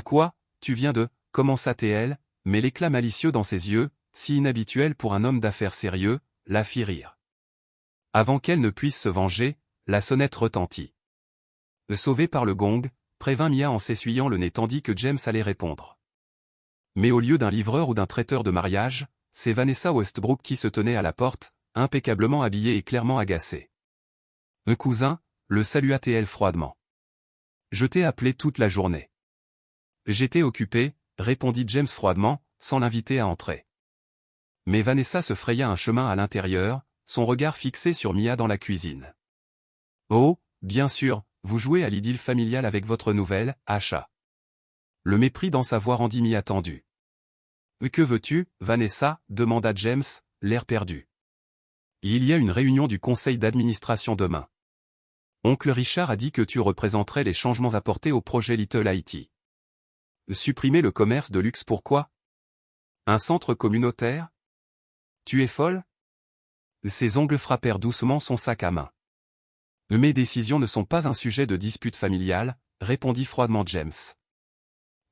Quoi, tu viens de, commença-t-elle, mais l'éclat malicieux dans ses yeux, si inhabituel pour un homme d'affaires sérieux, la fit rire. Avant qu'elle ne puisse se venger, la sonnette retentit. Sauvé par le gong, prévint Mia en s'essuyant le nez tandis que James allait répondre. Mais au lieu d'un livreur ou d'un traiteur de mariage, c'est Vanessa Westbrook qui se tenait à la porte, impeccablement habillée et clairement agacée. Cousin, le salua-t-elle froidement. Je t'ai appelé toute la journée. J'étais occupé, répondit James froidement, sans l'inviter à entrer. Mais Vanessa se fraya un chemin à l'intérieur, son regard fixé sur Mia dans la cuisine. Oh, bien sûr, vous jouez à l'idylle familiale avec votre nouvelle, Asha. Le mépris dans sa voix rendit Mia tendue. Que veux-tu, Vanessa, demanda James, l'air perdu. Il y a une réunion du conseil d'administration demain. Oncle Richard a dit que tu représenterais les changements apportés au projet Little Haiti. Supprimer le commerce de luxe pourquoi? Un centre communautaire? Tu es folle? Ses ongles frappèrent doucement son sac à main. Mes décisions ne sont pas un sujet de dispute familiale, répondit froidement James.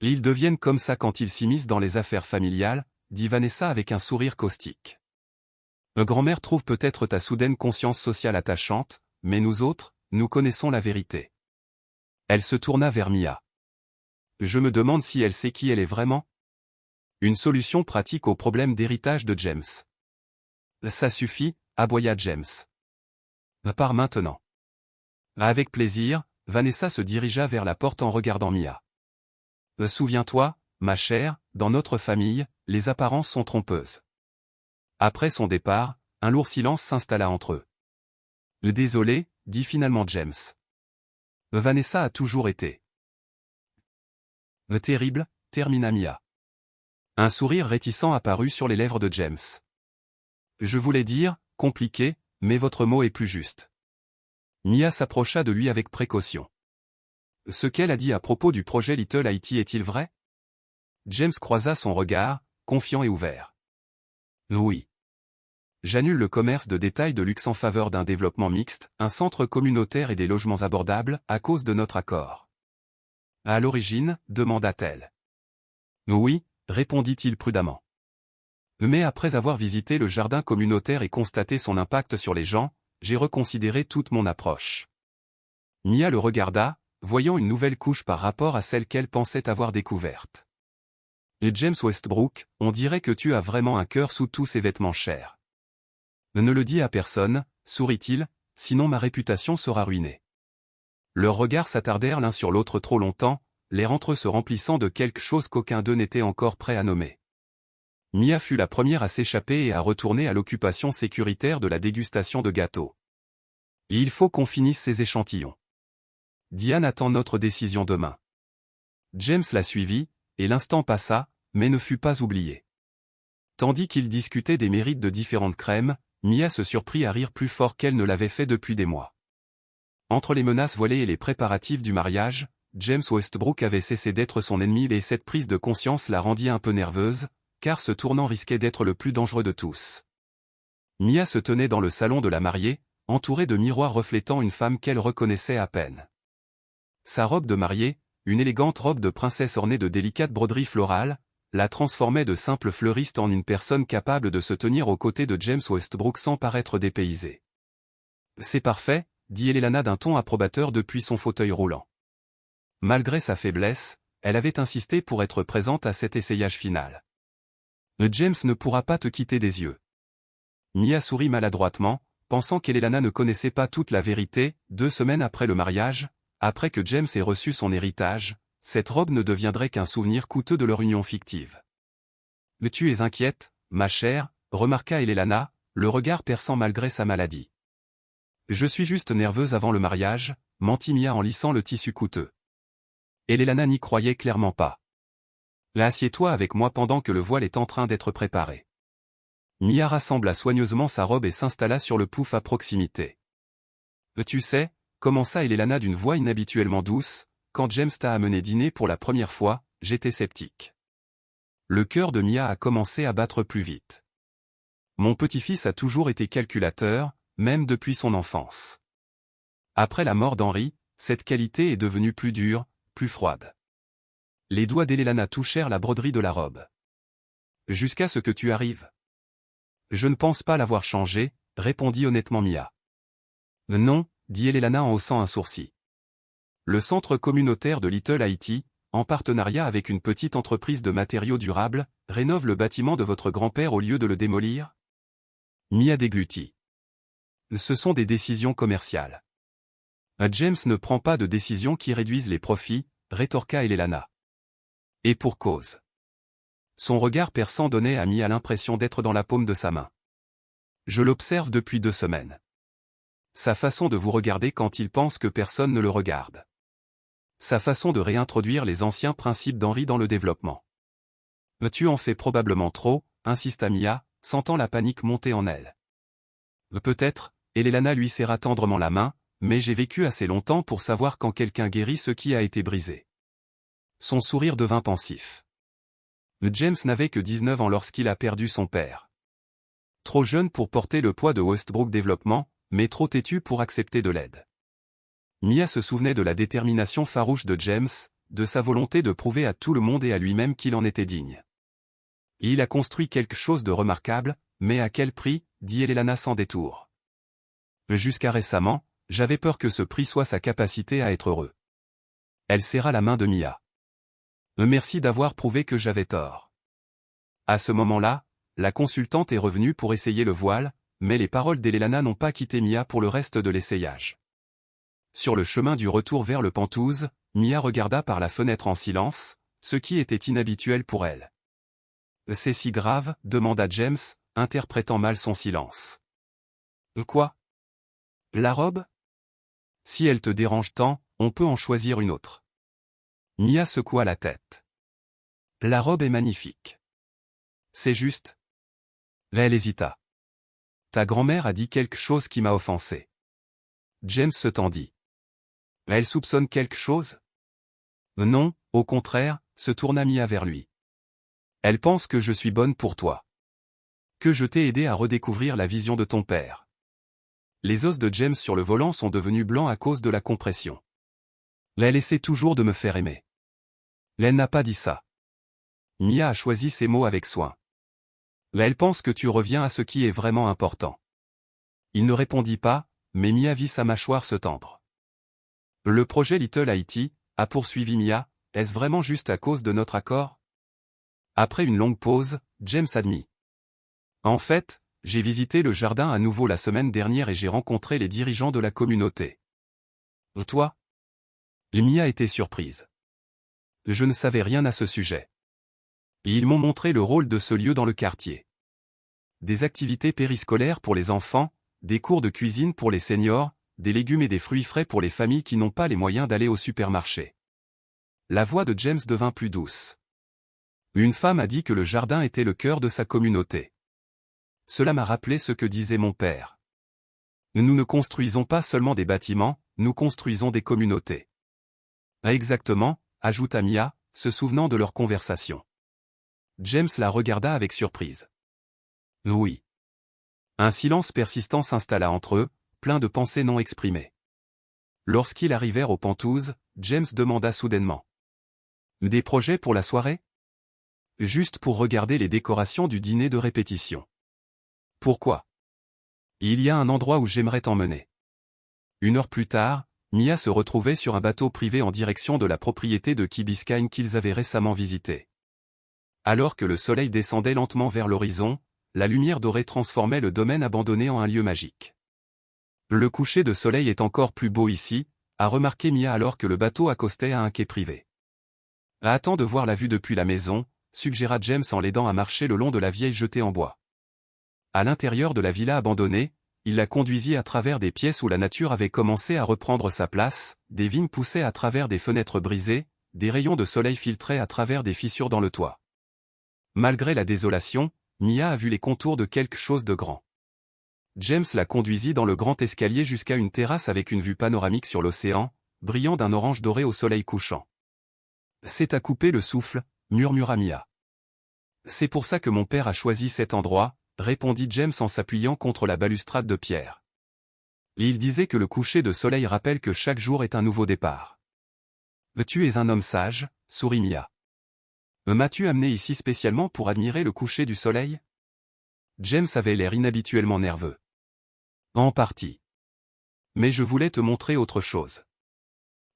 Ils deviennent comme ça quand ils s'immiscent dans les affaires familiales, dit Vanessa avec un sourire caustique. Grand-mère trouve peut-être ta soudaine conscience sociale attachante, mais nous autres, nous connaissons la vérité. Elle se tourna vers Mia. Je me demande si elle sait qui elle est vraiment. Une solution pratique au problème d'héritage de James. Ça suffit, aboya James. Pars maintenant. Avec plaisir, Vanessa se dirigea vers la porte en regardant Mia. Souviens-toi, ma chère, dans notre famille, les apparences sont trompeuses. Après son départ, un lourd silence s'installa entre eux. Désolé, dit finalement James. Vanessa a toujours été. Terrible, termina Mia. Un sourire réticent apparut sur les lèvres de James. Je voulais dire, compliqué, mais votre mot est plus juste. Mia s'approcha de lui avec précaution. Ce qu'elle a dit à propos du projet Little Haiti est-il vrai? James croisa son regard, confiant et ouvert. Oui. J'annule le commerce de détail de luxe en faveur d'un développement mixte, un centre communautaire et des logements abordables, à cause de notre accord. À l'origine, demanda-t-elle. Oui, répondit-il prudemment. Mais après avoir visité le jardin communautaire et constaté son impact sur les gens, j'ai reconsidéré toute mon approche. Mia le regarda, voyant une nouvelle couche par rapport à celle qu'elle pensait avoir découverte. Et James Westbrook, on dirait que tu as vraiment un cœur sous tous ces vêtements chers. Ne le dis à personne, sourit-il, sinon ma réputation sera ruinée. Leurs regards s'attardèrent l'un sur l'autre trop longtemps, l'air entre eux se remplissant de quelque chose qu'aucun d'eux n'était encore prêt à nommer. Mia fut la première à s'échapper et à retourner à l'occupation sécuritaire de la dégustation de gâteaux. Il faut qu'on finisse ces échantillons. Diane attend notre décision demain. James la suivit, et l'instant passa, mais ne fut pas oublié. Tandis qu'ils discutaient des mérites de différentes crèmes, Mia se surprit à rire plus fort qu'elle ne l'avait fait depuis des mois. Entre les menaces voilées et les préparatifs du mariage, James Westbrook avait cessé d'être son ennemi et cette prise de conscience la rendit un peu nerveuse, car ce tournant risquait d'être le plus dangereux de tous. Mia se tenait dans le salon de la mariée, entourée de miroirs reflétant une femme qu'elle reconnaissait à peine. Sa robe de mariée, une élégante robe de princesse ornée de délicates broderies florales, la transformait de simple fleuriste en une personne capable de se tenir aux côtés de James Westbrook sans paraître dépaysée. « C'est parfait », dit Elena d'un ton approbateur depuis son fauteuil roulant. Malgré sa faiblesse, elle avait insisté pour être présente à cet essayage final. « James ne pourra pas te quitter des yeux. » Mia sourit maladroitement, pensant qu'Elena ne connaissait pas toute la vérité. 2 semaines après le mariage, après que James ait reçu son héritage, cette robe ne deviendrait qu'un souvenir coûteux de leur union fictive. « Mais tu es inquiète, ma chère », remarqua Elena, le regard perçant malgré sa maladie. « Je suis juste nerveuse avant le mariage », mentit Mia en lissant le tissu coûteux. Elena n'y croyait clairement pas. « Assieds-toi avec moi pendant que le voile est en train d'être préparé. » Mia rassembla soigneusement sa robe et s'installa sur le pouf à proximité. « Tu sais », commença Elena d'une voix inhabituellement douce, « quand James t'a amené dîner pour la première fois, j'étais sceptique. » Le cœur de Mia a commencé à battre plus vite. « Mon petit-fils a toujours été calculateur, même depuis son enfance. Après la mort d'Henri, cette qualité est devenue plus dure, plus froide. » Les doigts d'Elena touchèrent la broderie de la robe. « Jusqu'à ce que tu arrives. » « Je ne pense pas l'avoir changé, » répondit honnêtement Mia. « Non, » dit Elena en haussant un sourcil. « Le centre communautaire de Little Haïti, en partenariat avec une petite entreprise de matériaux durables, rénove le bâtiment de votre grand-père au lieu de le démolir ?» Mia déglutit. « Ce sont des décisions commerciales. »« James ne prend pas de décisions qui réduisent les profits, » rétorqua Elena. « Et pour cause. » Son regard perçant donnait à Mia l'impression d'être dans la paume de sa main. « Je l'observe depuis 2 semaines. Sa façon de vous regarder quand il pense que personne ne le regarde. Sa façon de réintroduire les anciens principes d'Henri dans le développement. »« Tu en fais probablement trop, » insista Mia, sentant la panique monter en elle. « Peut-être, » Elena lui serra tendrement la main, « mais j'ai vécu assez longtemps pour savoir quand quelqu'un guérit ce qui a été brisé. » Son sourire devint pensif. James n'avait que 19 ans lorsqu'il a perdu son père. Trop jeune pour porter le poids de Westbrook Développement, mais trop têtu pour accepter de l'aide. Mia se souvenait de la détermination farouche de James, de sa volonté de prouver à tout le monde et à lui-même qu'il en était digne. « Il a construit quelque chose de remarquable, mais à quel prix ?» dit Elena sans détour. « Jusqu'à récemment, j'avais peur que ce prix soit sa capacité à être heureux. » Elle serra la main de Mia. « Merci d'avoir prouvé que j'avais tort. » À ce moment-là, la consultante est revenue pour essayer le voile, mais les paroles d'Elena n'ont pas quitté Mia pour le reste de l'essayage. Sur le chemin du retour vers le Penthouse, Mia regarda par la fenêtre en silence, ce qui était inhabituel pour elle. « C'est si grave ?» demanda James, interprétant mal son silence. « Quoi ? La robe ? Si elle te dérange tant, on peut en choisir une autre. » Mia secoua la tête. « La robe est magnifique. » « C'est juste. » Elle hésita. « Ta grand-mère a dit quelque chose qui m'a offensé. » James se tendit. « Elle soupçonne quelque chose ? » Non, au contraire, se tourna Mia vers lui. « Elle pense que je suis bonne pour toi. Que je t'ai aidé à redécouvrir la vision de ton père. » Les os de James sur le volant sont devenus blancs à cause de la compression. Elle essaie toujours de me faire aimer. Elle n'a pas dit ça. Mia a choisi ses mots avec soin. Elle pense que tu reviens à ce qui est vraiment important. Il ne répondit pas, mais Mia vit sa mâchoire se tendre. Le projet Little Haïti, a poursuivi Mia, est-ce vraiment juste à cause de notre accord ? Après une longue pause, James admit. En fait, j'ai visité le jardin à nouveau la semaine dernière et j'ai rencontré les dirigeants de la communauté. Toi ? Mia était surprise. Je ne savais rien à ce sujet. Et ils m'ont montré le rôle de ce lieu dans le quartier. Des activités périscolaires pour les enfants, des cours de cuisine pour les seniors, des légumes et des fruits frais pour les familles qui n'ont pas les moyens d'aller au supermarché. La voix de James devint plus douce. Une femme a dit que le jardin était le cœur de sa communauté. Cela m'a rappelé ce que disait mon père. Nous ne construisons pas seulement des bâtiments, nous construisons des communautés. Exactement, ajouta Mia, se souvenant de leur conversation. James la regarda avec surprise. Oui. Un silence persistant s'installa entre eux, plein de pensées non exprimées. Lorsqu'ils arrivèrent aux Pentouzes, James demanda soudainement. Des projets pour la soirée? Juste pour regarder les décorations du dîner de répétition. Pourquoi? Il y a un endroit où j'aimerais t'emmener. 1 heure plus tard, Mia se retrouvait sur un bateau privé en direction de la propriété de Key Biscayne qu'ils avaient récemment visitée. Alors que le soleil descendait lentement vers l'horizon, la lumière dorée transformait le domaine abandonné en un lieu magique. Le coucher de soleil est encore plus beau ici, a remarqué Mia alors que le bateau accostait à un quai privé. Attends de voir la vue depuis la maison, suggéra James en l'aidant à marcher le long de la vieille jetée en bois. À l'intérieur de la villa abandonnée, il la conduisit à travers des pièces où la nature avait commencé à reprendre sa place, des vignes poussaient à travers des fenêtres brisées, des rayons de soleil filtraient à travers des fissures dans le toit. Malgré la désolation, Mia a vu les contours de quelque chose de grand. James la conduisit dans le grand escalier jusqu'à une terrasse avec une vue panoramique sur l'océan, brillant d'un orange doré au soleil couchant. C'est à couper le souffle, murmura Mia. C'est pour ça que mon père a choisi cet endroit, répondit James en s'appuyant contre la balustrade de pierre. Il disait que le coucher de soleil rappelle que chaque jour est un nouveau départ. Tu es un homme sage, sourit Mia. M'as-tu amené ici spécialement pour admirer le coucher du soleil? James avait l'air inhabituellement nerveux. En partie. Mais je voulais te montrer autre chose.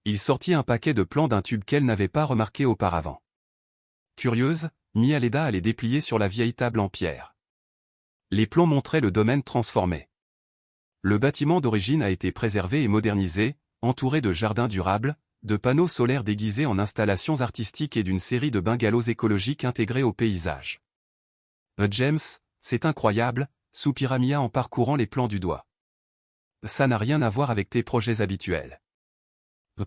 Il sortit un paquet de plans d'un tube qu'elle n'avait pas remarqué auparavant. Curieuse, Mia l'aida à les déplier sur la vieille table en pierre. Les plans montraient le domaine transformé. Le bâtiment d'origine a été préservé et modernisé, entouré de jardins durables, de panneaux solaires déguisés en installations artistiques et d'une série de bungalows écologiques intégrés au paysage. James, c'est incroyable, soupira Mia en parcourant les plans du doigt. Ça n'a rien à voir avec tes projets habituels.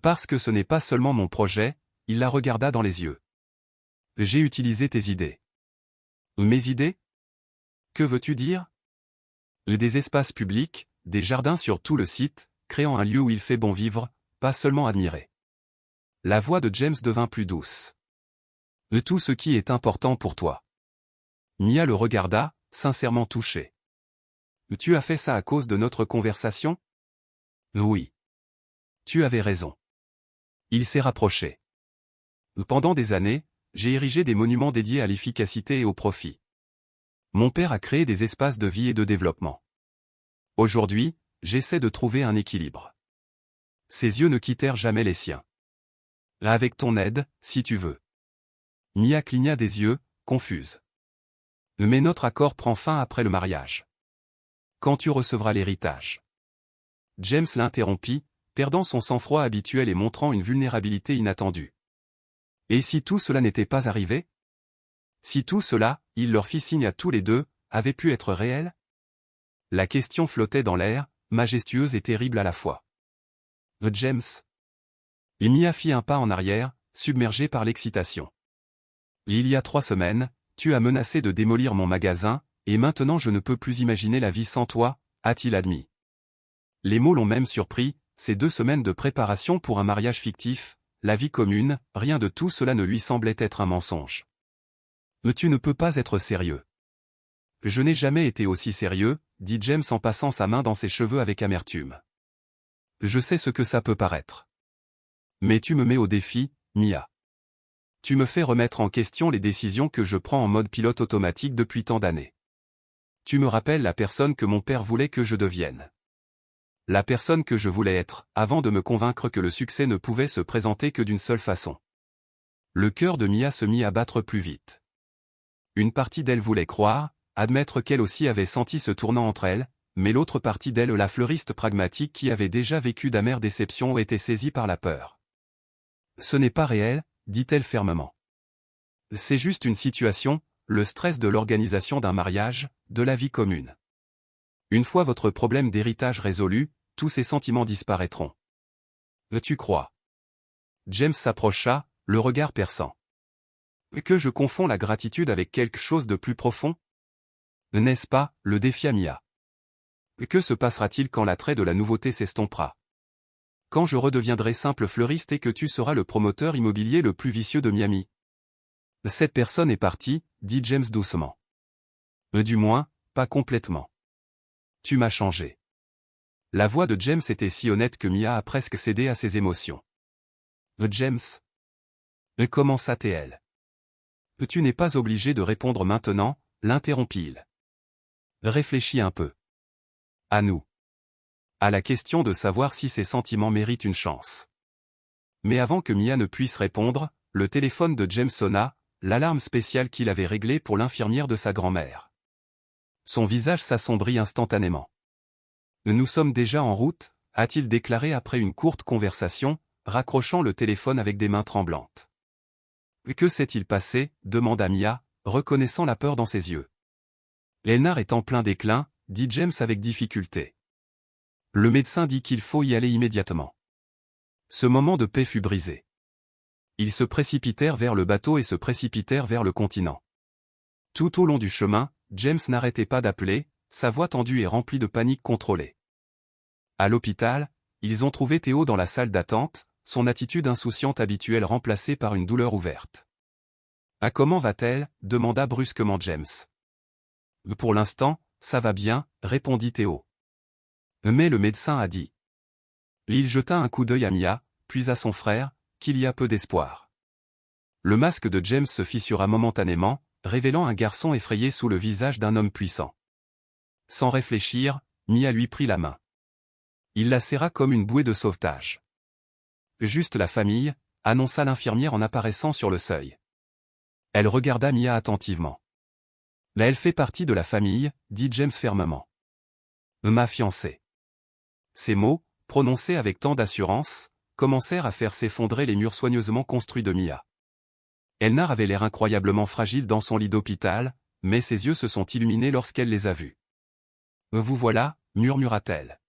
Parce que ce n'est pas seulement mon projet, il la regarda dans les yeux. J'ai utilisé tes idées. Mes idées? Que veux-tu dire? Des espaces publics, des jardins sur tout le site, créant un lieu où il fait bon vivre, pas seulement admirer. La voix de James devint plus douce. Tout ce qui est important pour toi. Mia le regarda, sincèrement touchée. Tu as fait ça à cause de notre conversation? Oui. Tu avais raison. Il s'est rapproché. Pendant des années, j'ai érigé des monuments dédiés à l'efficacité et au profit. Mon père a créé des espaces de vie et de développement. Aujourd'hui, j'essaie de trouver un équilibre. Ses yeux ne quittèrent jamais les siens. Avec ton aide, si tu veux. Mia cligna des yeux, confuse. Mais notre accord prend fin après le mariage. Quand tu recevras l'héritage. James l'interrompit, perdant son sang-froid habituel et montrant une vulnérabilité inattendue. Et si tout cela n'était pas arrivé? Si tout cela, il leur fit signe à tous les deux, avait pu être réel? La question flottait dans l'air, majestueuse et terrible à la fois. James. Mia fit un pas en arrière, submergé par l'excitation. Il y a 3 semaines, tu as menacé de démolir mon magasin, et maintenant je ne peux plus imaginer la vie sans toi, a-t-il admis. Les mots l'ont même surpris, ces 2 semaines de préparation pour un mariage fictif, la vie commune, rien de tout cela ne lui semblait être un mensonge. Mais tu ne peux pas être sérieux. Je n'ai jamais été aussi sérieux, dit James en passant sa main dans ses cheveux avec amertume. Je sais ce que ça peut paraître. Mais tu me mets au défi, Mia. Tu me fais remettre en question les décisions que je prends en mode pilote automatique depuis tant d'années. Tu me rappelles la personne que mon père voulait que je devienne. La personne que je voulais être, avant de me convaincre que le succès ne pouvait se présenter que d'une seule façon. Le cœur de Mia se mit à battre plus vite. Une partie d'elle voulait croire, admettre qu'elle aussi avait senti ce tournant entre elles, mais l'autre partie d'elle, la fleuriste pragmatique qui avait déjà vécu d'amères déceptions, était saisie par la peur. Ce n'est pas réel, dit-elle fermement. C'est juste une situation, le stress de l'organisation d'un mariage, de la vie commune. Une fois votre problème d'héritage résolu, tous ces sentiments disparaîtront. Tu crois? James s'approcha, le regard perçant. Que je confonds la gratitude avec quelque chose de plus profond? N'est-ce pas, le défia Mia. Que se passera-t-il quand l'attrait de la nouveauté s'estompera? Quand je redeviendrai simple fleuriste et que tu seras le promoteur immobilier le plus vicieux de Miami. Cette personne est partie, dit James doucement. Du moins, pas complètement. Tu m'as changé. La voix de James était si honnête que Mia a presque cédé à ses émotions. James? Commença-t-elle. Tu n'es pas obligé de répondre maintenant, l'interrompit-il. Réfléchis un peu. À nous. À la question de savoir si ses sentiments méritent une chance. Mais avant que Mia ne puisse répondre, le téléphone de James sonna, l'alarme spéciale qu'il avait réglée pour l'infirmière de sa grand-mère. Son visage s'assombrit instantanément. Nous sommes déjà en route, a-t-il déclaré après une courte conversation, raccrochant le téléphone avec des mains tremblantes. Que s'est-il passé, demanda Mia, reconnaissant la peur dans ses yeux. Elnar est en plein déclin, dit James avec difficulté. Le médecin dit qu'il faut y aller immédiatement. Ce moment de paix fut brisé. Ils se précipitèrent vers le bateau et se précipitèrent vers le continent. Tout au long du chemin, James n'arrêtait pas d'appeler, sa voix tendue et remplie de panique contrôlée. À l'hôpital, ils ont trouvé Théo dans la salle d'attente, son attitude insouciante habituelle remplacée par une douleur ouverte. « Ah, comment va-t-elle » demanda brusquement James. « Pour l'instant, ça va bien » répondit Théo. Mais le médecin a dit. Il jeta un coup d'œil à Mia, puis à son frère, qu'il y a peu d'espoir. Le masque de James se fissura momentanément, révélant un garçon effrayé sous le visage d'un homme puissant. Sans réfléchir, Mia lui prit la main. Il la serra comme une bouée de sauvetage. Juste la famille, annonça l'infirmière en apparaissant sur le seuil. Elle regarda Mia attentivement. Là, elle fait partie de la famille, dit James fermement. Ma fiancée. Ces mots, prononcés avec tant d'assurance, commencèrent à faire s'effondrer les murs soigneusement construits de Mia. Elnar avait l'air incroyablement fragile dans son lit d'hôpital, mais ses yeux se sont illuminés lorsqu'elle les a vus. « Vous voilà » murmura-t-elle.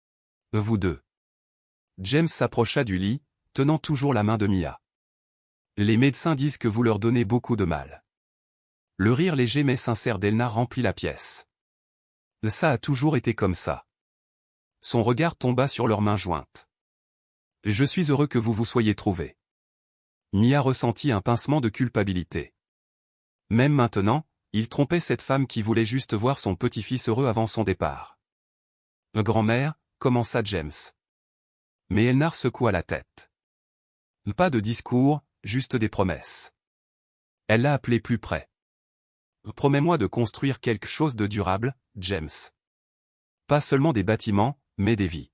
« Vous deux. » James s'approcha du lit, tenant toujours la main de Mia. « Les médecins disent que vous leur donnez beaucoup de mal. » Le rire léger mais sincère d'Elnar remplit la pièce. « Ça a toujours été comme ça. » Son regard tomba sur leurs mains jointes. « Je suis heureux que vous vous soyez trouvés. » Mia ressentit un pincement de culpabilité. Même maintenant, il trompait cette femme qui voulait juste voir son petit-fils heureux avant son départ. « Grand-mère » commença James. Mais Elnar secoua la tête. Pas de discours, juste des promesses. Elle l'a appelé plus près. « Promets-moi de construire quelque chose de durable, James. Pas seulement des bâtiments, mais des vies. »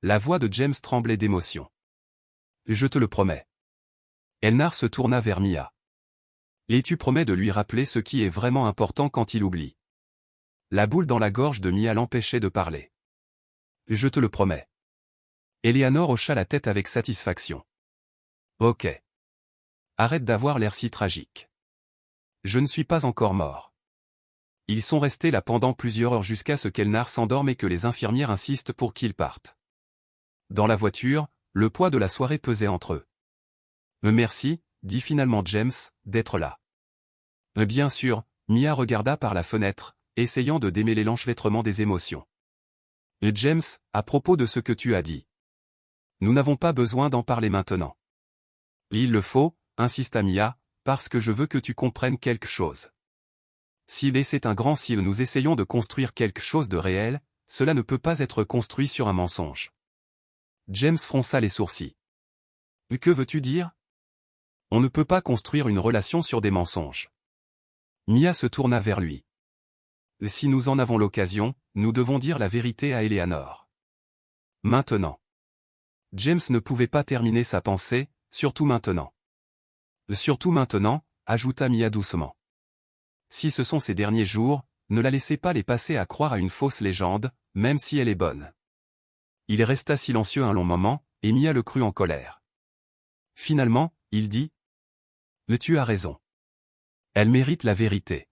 La voix de James tremblait d'émotion. « Je te le promets. » Elnar se tourna vers Mia. « Et tu promets de lui rappeler ce qui est vraiment important quand il oublie. » La boule dans la gorge de Mia l'empêchait de parler. « Je te le promets. » Eleanor hocha la tête avec satisfaction. « Ok. Arrête d'avoir l'air si tragique. Je ne suis pas encore mort. » Ils sont restés là pendant plusieurs heures jusqu'à ce qu'Elnar s'endorme et que les infirmières insistent pour qu'ils partent. Dans la voiture, le poids de la soirée pesait entre eux. « Merci, dit finalement James, d'être là. » Bien sûr, Mia regarda par la fenêtre, essayant de démêler l'enchevêtrement des émotions. « James, à propos de ce que tu as dit. Nous n'avons pas besoin d'en parler maintenant. » « Il le faut, insista Mia, parce que je veux que tu comprennes quelque chose. Si c'est un grand si nous essayons de construire quelque chose de réel, cela ne peut pas être construit sur un mensonge. » James fronça les sourcils. « Que veux-tu dire ? On ne peut pas construire une relation sur des mensonges. » Mia se tourna vers lui. « Si nous en avons l'occasion, nous devons dire la vérité à Eleanor. Maintenant. » James ne pouvait pas terminer sa pensée, surtout maintenant. « Surtout maintenant » ajouta Mia doucement. « Si ce sont ces derniers jours, ne la laissez pas les passer à croire à une fausse légende, même si elle est bonne. » Il resta silencieux un long moment, et Mia le crut en colère. Finalement, il dit « Tu as raison. Elle mérite la vérité. »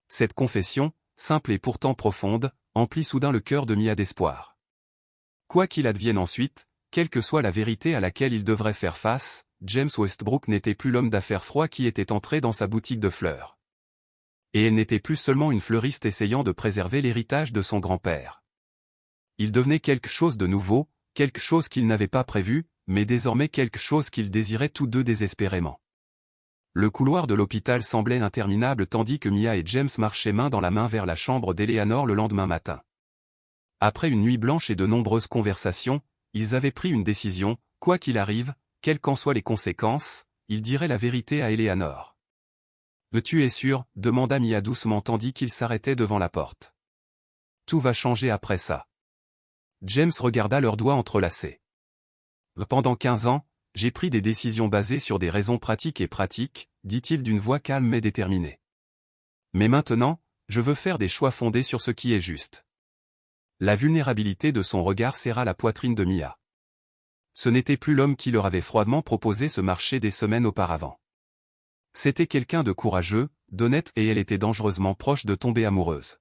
Cette confession, simple et pourtant profonde, emplit soudain le cœur de Mia d'espoir. Quoi qu'il advienne ensuite, quelle que soit la vérité à laquelle il devrait faire face, James Westbrook n'était plus l'homme d'affaires froid qui était entré dans sa boutique de fleurs. Et elle n'était plus seulement une fleuriste essayant de préserver l'héritage de son grand-père. Il devenait quelque chose de nouveau, quelque chose qu'ils n'avaient pas prévu, mais désormais quelque chose qu'ils désiraient tous deux désespérément. Le couloir de l'hôpital semblait interminable tandis que Mia et James marchaient main dans la main vers la chambre d'Eleanor le lendemain matin. Après une nuit blanche et de nombreuses conversations, ils avaient pris une décision, quoi qu'il arrive, quelles qu'en soient les conséquences, ils diraient la vérité à Eleanor. « Tu es sûr ?» demanda Mia doucement tandis qu'il s'arrêtait devant la porte. « Tout va changer après ça. » James regarda leurs doigts entrelacés. « Pendant 15 ans, j'ai pris des décisions basées sur des raisons pratiques et pratiques, dit-il d'une voix calme mais déterminée. Mais maintenant, je veux faire des choix fondés sur ce qui est juste. » La vulnérabilité de son regard serra la poitrine de Mia. Ce n'était plus l'homme qui leur avait froidement proposé ce marché des semaines auparavant. C'était quelqu'un de courageux, d'honnête et elle était dangereusement proche de tomber amoureuse.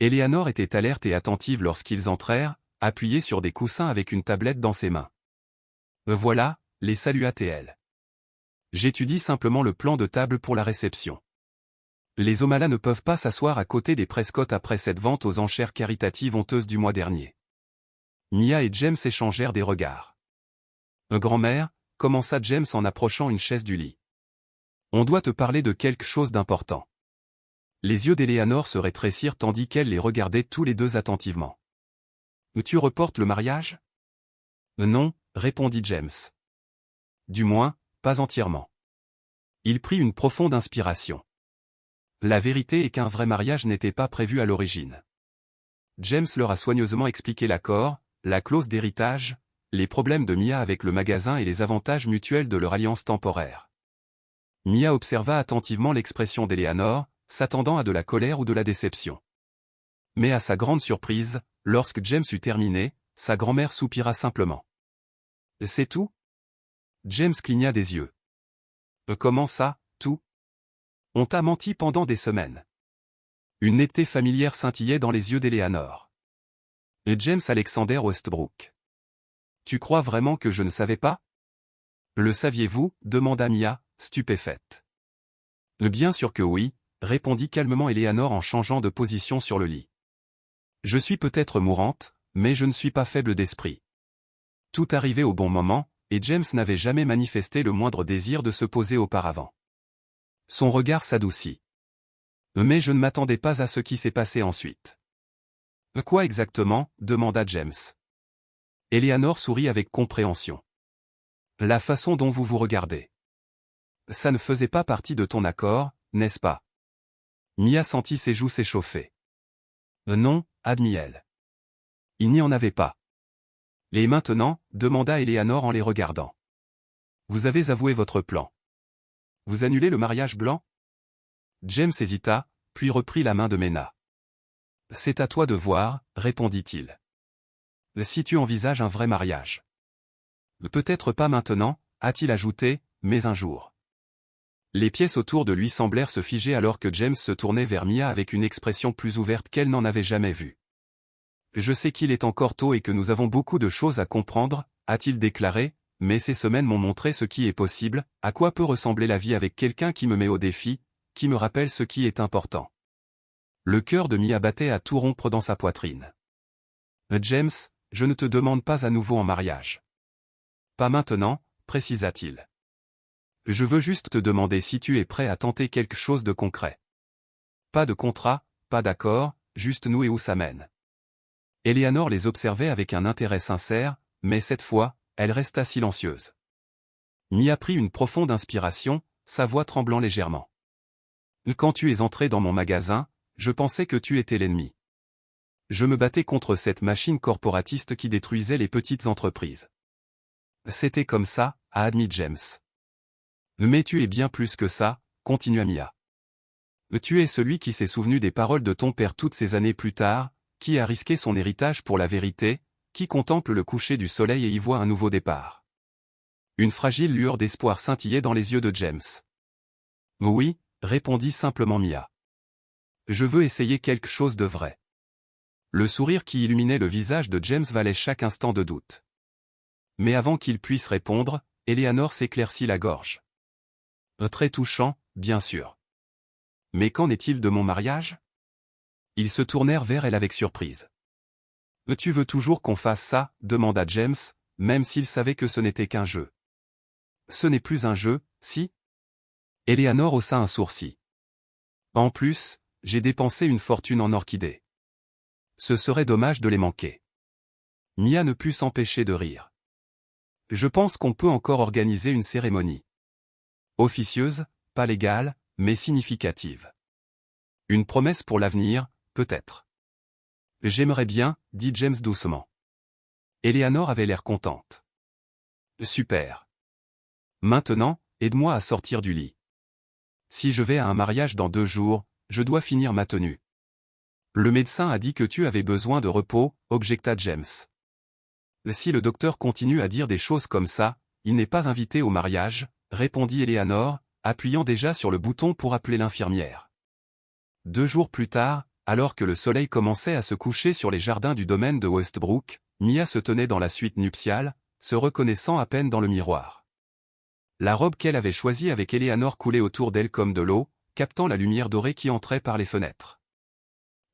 Eleanor était alerte et attentive lorsqu'ils entrèrent, appuyée sur des coussins avec une tablette dans ses mains. « Voilà », les salua TL. « J'étudie simplement le plan de table pour la réception. Les O'Malley ne peuvent pas s'asseoir à côté des Prescott après cette vente aux enchères caritatives honteuses du mois dernier. » Mia et James échangèrent des regards. « Grand-mère » commença James en approchant une chaise du lit. « On doit te parler de quelque chose d'important. » Les yeux d'Eleanor se rétrécirent tandis qu'elle les regardait tous les deux attentivement. « Tu reportes le mariage ?»« Non », répondit James. « Du moins, pas entièrement. » Il prit une profonde inspiration. La vérité est qu'un vrai mariage n'était pas prévu à l'origine. James leur a soigneusement expliqué l'accord, la clause d'héritage, les problèmes de Mia avec le magasin et les avantages mutuels de leur alliance temporaire. Mia observa attentivement l'expression d'Eleanor, s'attendant à de la colère ou de la déception. Mais à sa grande surprise, lorsque James eut terminé, sa grand-mère soupira simplement. « C'est tout ?» James cligna des yeux. « Comment ça, tout ? On t'a menti pendant des semaines. » Une netteté familière scintillait dans les yeux d'Eleanor. « Et James Alexander Westbrook. Tu crois vraiment que je ne savais pas ? » Le saviez-vous ? demanda Mia, stupéfaite. « Bien sûr que oui, » répondit calmement Eleanor en changeant de position sur le lit. « Je suis peut-être mourante, mais je ne suis pas faible d'esprit. » Tout arrivait au bon moment, et James n'avait jamais manifesté le moindre désir de se poser auparavant. Son regard s'adoucit. « Mais je ne m'attendais pas à ce qui s'est passé ensuite. »« Quoi exactement ? demanda James. Eleanor sourit avec compréhension. « La façon dont vous vous regardez. Ça ne faisait pas partie de ton accord, n'est-ce pas ?» Mia sentit ses joues s'échauffer. « Non, » admit-elle. « Il n'y en avait pas. » « Et maintenant ?» demanda Eleanor en les regardant. « Vous avez avoué votre plan. Vous annulez le mariage blanc ?» James hésita, puis reprit la main de Mena. « C'est à toi de voir » répondit-il. « Si tu envisages un vrai mariage. »« Peut-être pas maintenant » a-t-il ajouté, « mais un jour. » Les pièces autour de lui semblèrent se figer alors que James se tournait vers Mia avec une expression plus ouverte qu'elle n'en avait jamais vue. « Je sais qu'il est encore tôt et que nous avons beaucoup de choses à comprendre » a-t-il déclaré, « mais ces semaines m'ont montré ce qui est possible, à quoi peut ressembler la vie avec quelqu'un qui me met au défi, qui me rappelle ce qui est important. » Le cœur de Mia battait à tout rompre dans sa poitrine. « James, je ne te demande pas à nouveau en mariage. »« Pas maintenant » précisa-t-il. « Je veux juste te demander si tu es prêt à tenter quelque chose de concret. Pas de contrat, pas d'accord, juste nous et où ça mène. » Eleanor les observait avec un intérêt sincère, mais cette fois, elle resta silencieuse. Mia prit une profonde inspiration, sa voix tremblant légèrement. « Quand tu es entré dans mon magasin, je pensais que tu étais l'ennemi. Je me battais contre cette machine corporatiste qui détruisait les petites entreprises. » C'était comme ça, a admis James. « Mais tu es bien plus que ça, » continua Mia. « Tu es celui qui s'est souvenu des paroles de ton père toutes ces années plus tard, qui a risqué son héritage pour la vérité, qui contemple le coucher du soleil et y voit un nouveau départ. » Une fragile lueur d'espoir scintillait dans les yeux de James. « Oui, » répondit simplement Mia. « Je veux essayer quelque chose de vrai. » Le sourire qui illuminait le visage de James valait chaque instant de doute. Mais avant qu'il puisse répondre, Eleanor s'éclaircit la gorge. « Très touchant, bien sûr. Mais qu'en est-il de mon mariage ?» Ils se tournèrent vers elle avec surprise. « Tu veux toujours qu'on fasse ça, demanda James, même s'il savait que ce n'était qu'un jeu. Ce n'est plus un jeu, si? Eleanor haussa un sourcil. En plus, j'ai dépensé une fortune en orchidées. Ce serait dommage de les manquer. Mia ne put s'empêcher de rire. Je pense qu'on peut encore organiser une cérémonie. Officieuse, pas légale, mais significative. Une promesse pour l'avenir, peut-être. J'aimerais bien, dit James doucement. Eleanor avait l'air contente. Super. Maintenant, aide-moi à sortir du lit. Si je vais à un mariage dans 2 jours, je dois finir ma tenue. Le médecin a dit que tu avais besoin de repos, objecta James. Si le docteur continue à dire des choses comme ça, il n'est pas invité au mariage, répondit Eleanor, appuyant déjà sur le bouton pour appeler l'infirmière. 2 jours plus tard, alors que le soleil commençait à se coucher sur les jardins du domaine de Westbrook, Mia se tenait dans la suite nuptiale, se reconnaissant à peine dans le miroir. La robe qu'elle avait choisie avec Eleanor coulait autour d'elle comme de l'eau, captant la lumière dorée qui entrait par les fenêtres.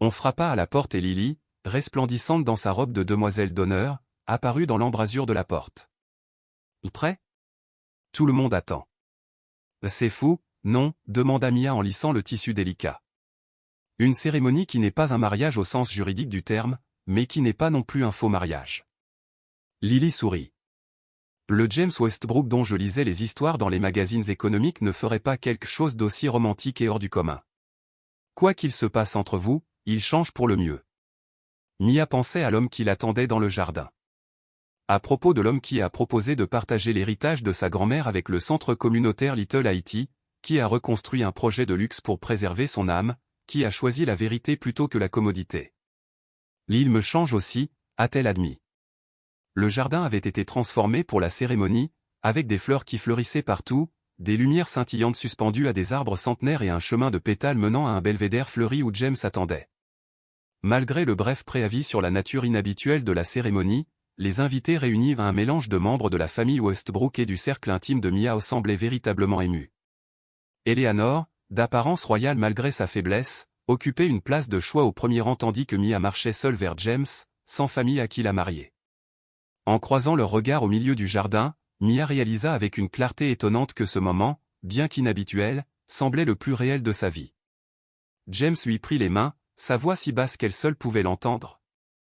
On frappa à la porte et Lily, resplendissante dans sa robe de demoiselle d'honneur, apparut dans l'embrasure de la porte. « Prêt ? Tout le monde attend. »« C'est fou, non ?» demanda Mia en lissant le tissu délicat. Une cérémonie qui n'est pas un mariage au sens juridique du terme, mais qui n'est pas non plus un faux mariage. Lily sourit. Le James Westbrook dont je lisais les histoires dans les magazines économiques ne ferait pas quelque chose d'aussi romantique et hors du commun. Quoi qu'il se passe entre vous, il change pour le mieux. Mia pensait à l'homme qui l'attendait dans le jardin. À propos de l'homme qui a proposé de partager l'héritage de sa grand-mère avec le centre communautaire Little Haiti, qui a reconstruit un projet de luxe pour préserver son âme, qui a choisi la vérité plutôt que la commodité. L'île me change aussi, a-t-elle admis. Le jardin avait été transformé pour la cérémonie, avec des fleurs qui fleurissaient partout, des lumières scintillantes suspendues à des arbres centenaires et un chemin de pétales menant à un belvédère fleuri où James attendait. Malgré le bref préavis sur la nature inhabituelle de la cérémonie, les invités réunis à un mélange de membres de la famille Westbrook et du cercle intime de Mia semblaient véritablement émus. Eleanor, d'apparence royale malgré sa faiblesse, occupait une place de choix au premier rang tandis que Mia marchait seule vers James, sans famille à qui la marier. En croisant leurs regards au milieu du jardin, Mia réalisa avec une clarté étonnante que ce moment, bien qu'inhabituel, semblait le plus réel de sa vie. James lui prit les mains, sa voix si basse qu'elle seule pouvait l'entendre.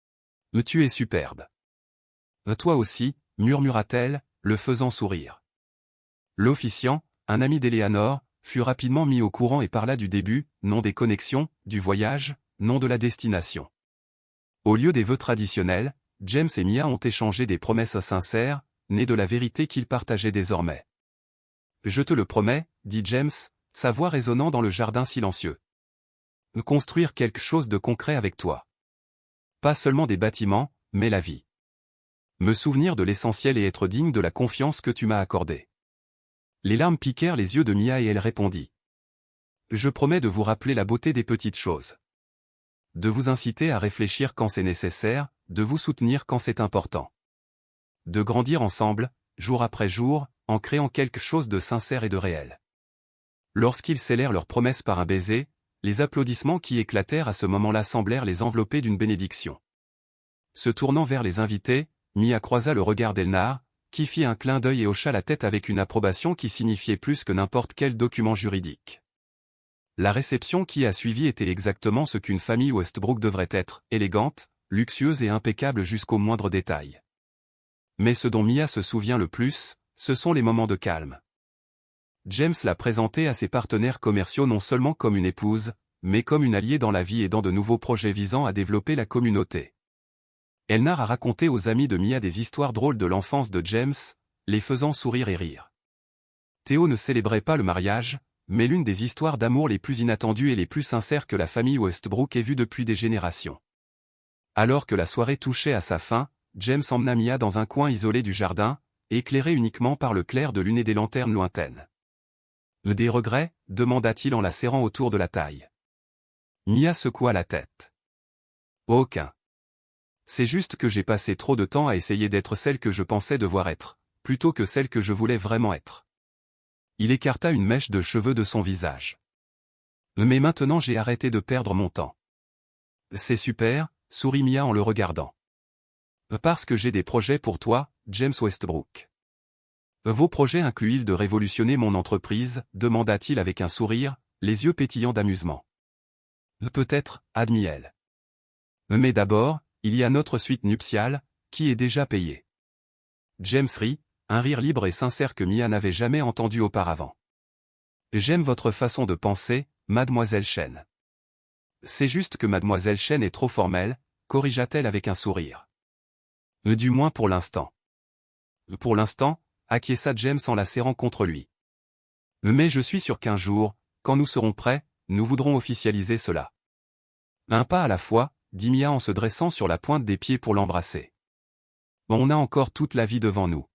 « Tu es superbe. »« Toi aussi » murmura-t-elle, le faisant sourire. L'officiant, un ami d'Eleanor, fut rapidement mis au courant et parla du début, non des connexions, du voyage, non de la destination. Au lieu des vœux traditionnels, James et Mia ont échangé des promesses sincères, nées de la vérité qu'ils partageaient désormais. « Je te le promets, » dit James, sa voix résonnant dans le jardin silencieux. « Construire quelque chose de concret avec toi. Pas seulement des bâtiments, mais la vie. Me souvenir de l'essentiel et être digne de la confiance que tu m'as accordée. » Les larmes piquèrent les yeux de Mia et elle répondit. « Je promets de vous rappeler la beauté des petites choses. De vous inciter à réfléchir quand c'est nécessaire, de vous soutenir quand c'est important. De grandir ensemble, jour après jour, en créant quelque chose de sincère et de réel. » Lorsqu'ils scellèrent leur promesse par un baiser, les applaudissements qui éclatèrent à ce moment-là semblèrent les envelopper d'une bénédiction. Se tournant vers les invités, Mia croisa le regard d'Elnar, qui fit un clin d'œil et hocha la tête avec une approbation qui signifiait plus que n'importe quel document juridique. La réception qui a suivi était exactement ce qu'une famille Westbrook devrait être, élégante, luxueuse et impeccable jusqu'au moindre détail. Mais ce dont Mia se souvient le plus, ce sont les moments de calme. James l'a présentée à ses partenaires commerciaux non seulement comme une épouse, mais comme une alliée dans la vie et dans de nouveaux projets visant à développer la communauté. Elnar a raconté aux amis de Mia des histoires drôles de l'enfance de James, les faisant sourire et rire. Théo ne célébrait pas le mariage, mais l'une des histoires d'amour les plus inattendues et les plus sincères que la famille Westbrook ait vues depuis des générations. Alors que la soirée touchait à sa fin, James emmena Mia dans un coin isolé du jardin, éclairé uniquement par le clair de l'une des lanternes lointaines. « Des regrets ?» demanda-t-il en la serrant autour de la taille. Mia secoua la tête. « Aucun. C'est juste que j'ai passé trop de temps à essayer d'être celle que je pensais devoir être, plutôt que celle que je voulais vraiment être. » Il écarta une mèche de cheveux de son visage. « Mais maintenant j'ai arrêté de perdre mon temps. » « C'est super », sourit Mia en le regardant. Parce que j'ai des projets pour toi, James Westbrook. Vos projets incluent-ils de révolutionner mon entreprise, demanda-t-il avec un sourire, les yeux pétillants d'amusement. Peut-être, admit-elle. Mais d'abord, il y a notre suite nuptiale, qui est déjà payée. James rit, un rire libre et sincère que Mia n'avait jamais entendu auparavant. J'aime votre façon de penser, mademoiselle Chen. C'est juste que mademoiselle Chen est trop formelle, corrigea-t-elle avec un sourire. Du moins pour l'instant. Pour l'instant, acquiesça James en la serrant contre lui. Mais je suis sûr qu'un jour, quand nous serons prêts, nous voudrons officialiser cela. Un pas à la fois, dit Mia en se dressant sur la pointe des pieds pour l'embrasser. On a encore toute la vie devant nous.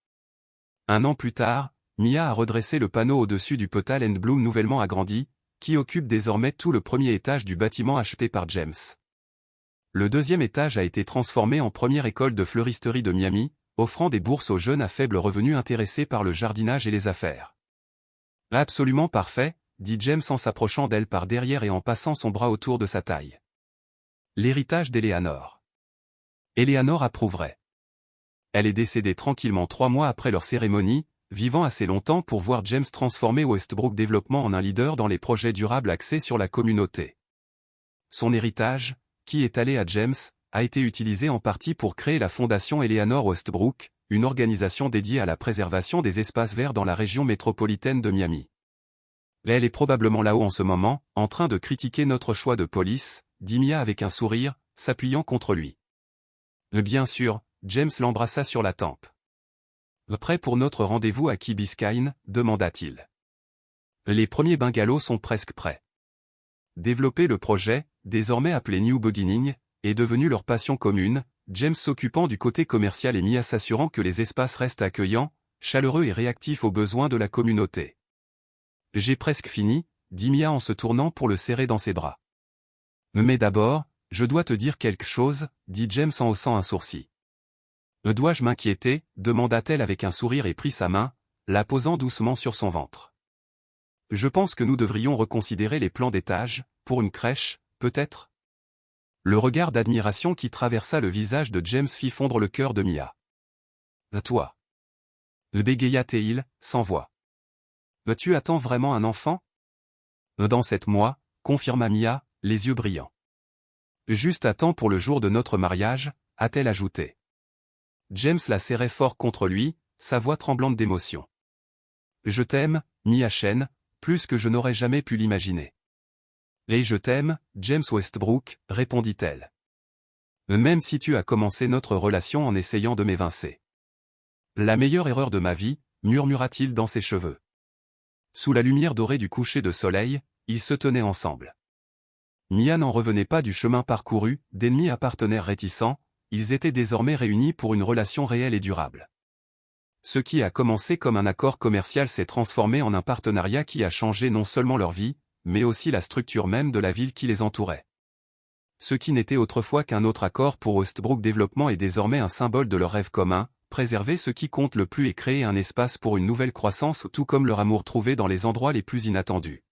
Un an plus tard, Mia a redressé le panneau au-dessus du Petal & Bloom nouvellement agrandi, qui occupe désormais tout le premier étage du bâtiment acheté par James. Le deuxième étage a été transformé en première école de fleuristerie de Miami, offrant des bourses aux jeunes à faible revenu intéressés par le jardinage et les affaires. Absolument parfait, dit James en s'approchant d'elle par derrière et en passant son bras autour de sa taille. L'héritage d'Eleanor. Eleanor approuverait. Elle est décédée tranquillement 3 mois après leur cérémonie, vivant assez longtemps pour voir James transformer Westbrook Développement en un leader dans les projets durables axés sur la communauté. Son héritage, qui est allé à James, a été utilisé en partie pour créer la fondation Eleanor Westbrook, une organisation dédiée à la préservation des espaces verts dans la région métropolitaine de Miami. Elle est probablement là-haut en ce moment, en train de critiquer notre choix de police, dit Mia avec un sourire, s'appuyant contre lui. Bien sûr, James l'embrassa sur la tempe. Prêt pour notre rendez-vous à Key Biscayne, demanda-t-il. Les premiers bungalows sont presque prêts. Développer le projet, désormais appelé New Beginning, est devenu leur passion commune, James s'occupant du côté commercial et Mia s'assurant que les espaces restent accueillants, chaleureux et réactifs aux besoins de la communauté. J'ai presque fini, dit Mia en se tournant pour le serrer dans ses bras. Mais d'abord, je dois te dire quelque chose, dit James en haussant un sourcil. Dois-je m'inquiéter, demanda-t-elle avec un sourire et prit sa main, la posant doucement sur son ventre. Je pense que nous devrions reconsidérer les plans d'étage, pour une crèche, peut-être. Le regard d'admiration qui traversa le visage de James fit fondre le cœur de Mia. Toi. Bégaya-t-il, sans voix. Tu attends vraiment un enfant? Dans 7 mois, confirma Mia, les yeux brillants. Juste à temps pour le jour de notre mariage, a-t-elle ajouté. James la serrait fort contre lui, sa voix tremblante d'émotion. Je t'aime, Mia Chen, plus que je n'aurais jamais pu l'imaginer. Et je t'aime, James Westbrook, répondit-elle. Même si tu as commencé notre relation en essayant de m'évincer. La meilleure erreur de ma vie, murmura-t-il dans ses cheveux. Sous la lumière dorée du coucher de soleil, ils se tenaient ensemble. Mia n'en revenait pas du chemin parcouru, d'ennemis à partenaires réticents, ils étaient désormais réunis pour une relation réelle et durable. Ce qui a commencé comme un accord commercial s'est transformé en un partenariat qui a changé non seulement leur vie, mais aussi la structure même de la ville qui les entourait. Ce qui n'était autrefois qu'un autre accord pour Westbrook Développement est désormais un symbole de leur rêve commun, préserver ce qui compte le plus et créer un espace pour une nouvelle croissance tout comme leur amour trouvé dans les endroits les plus inattendus.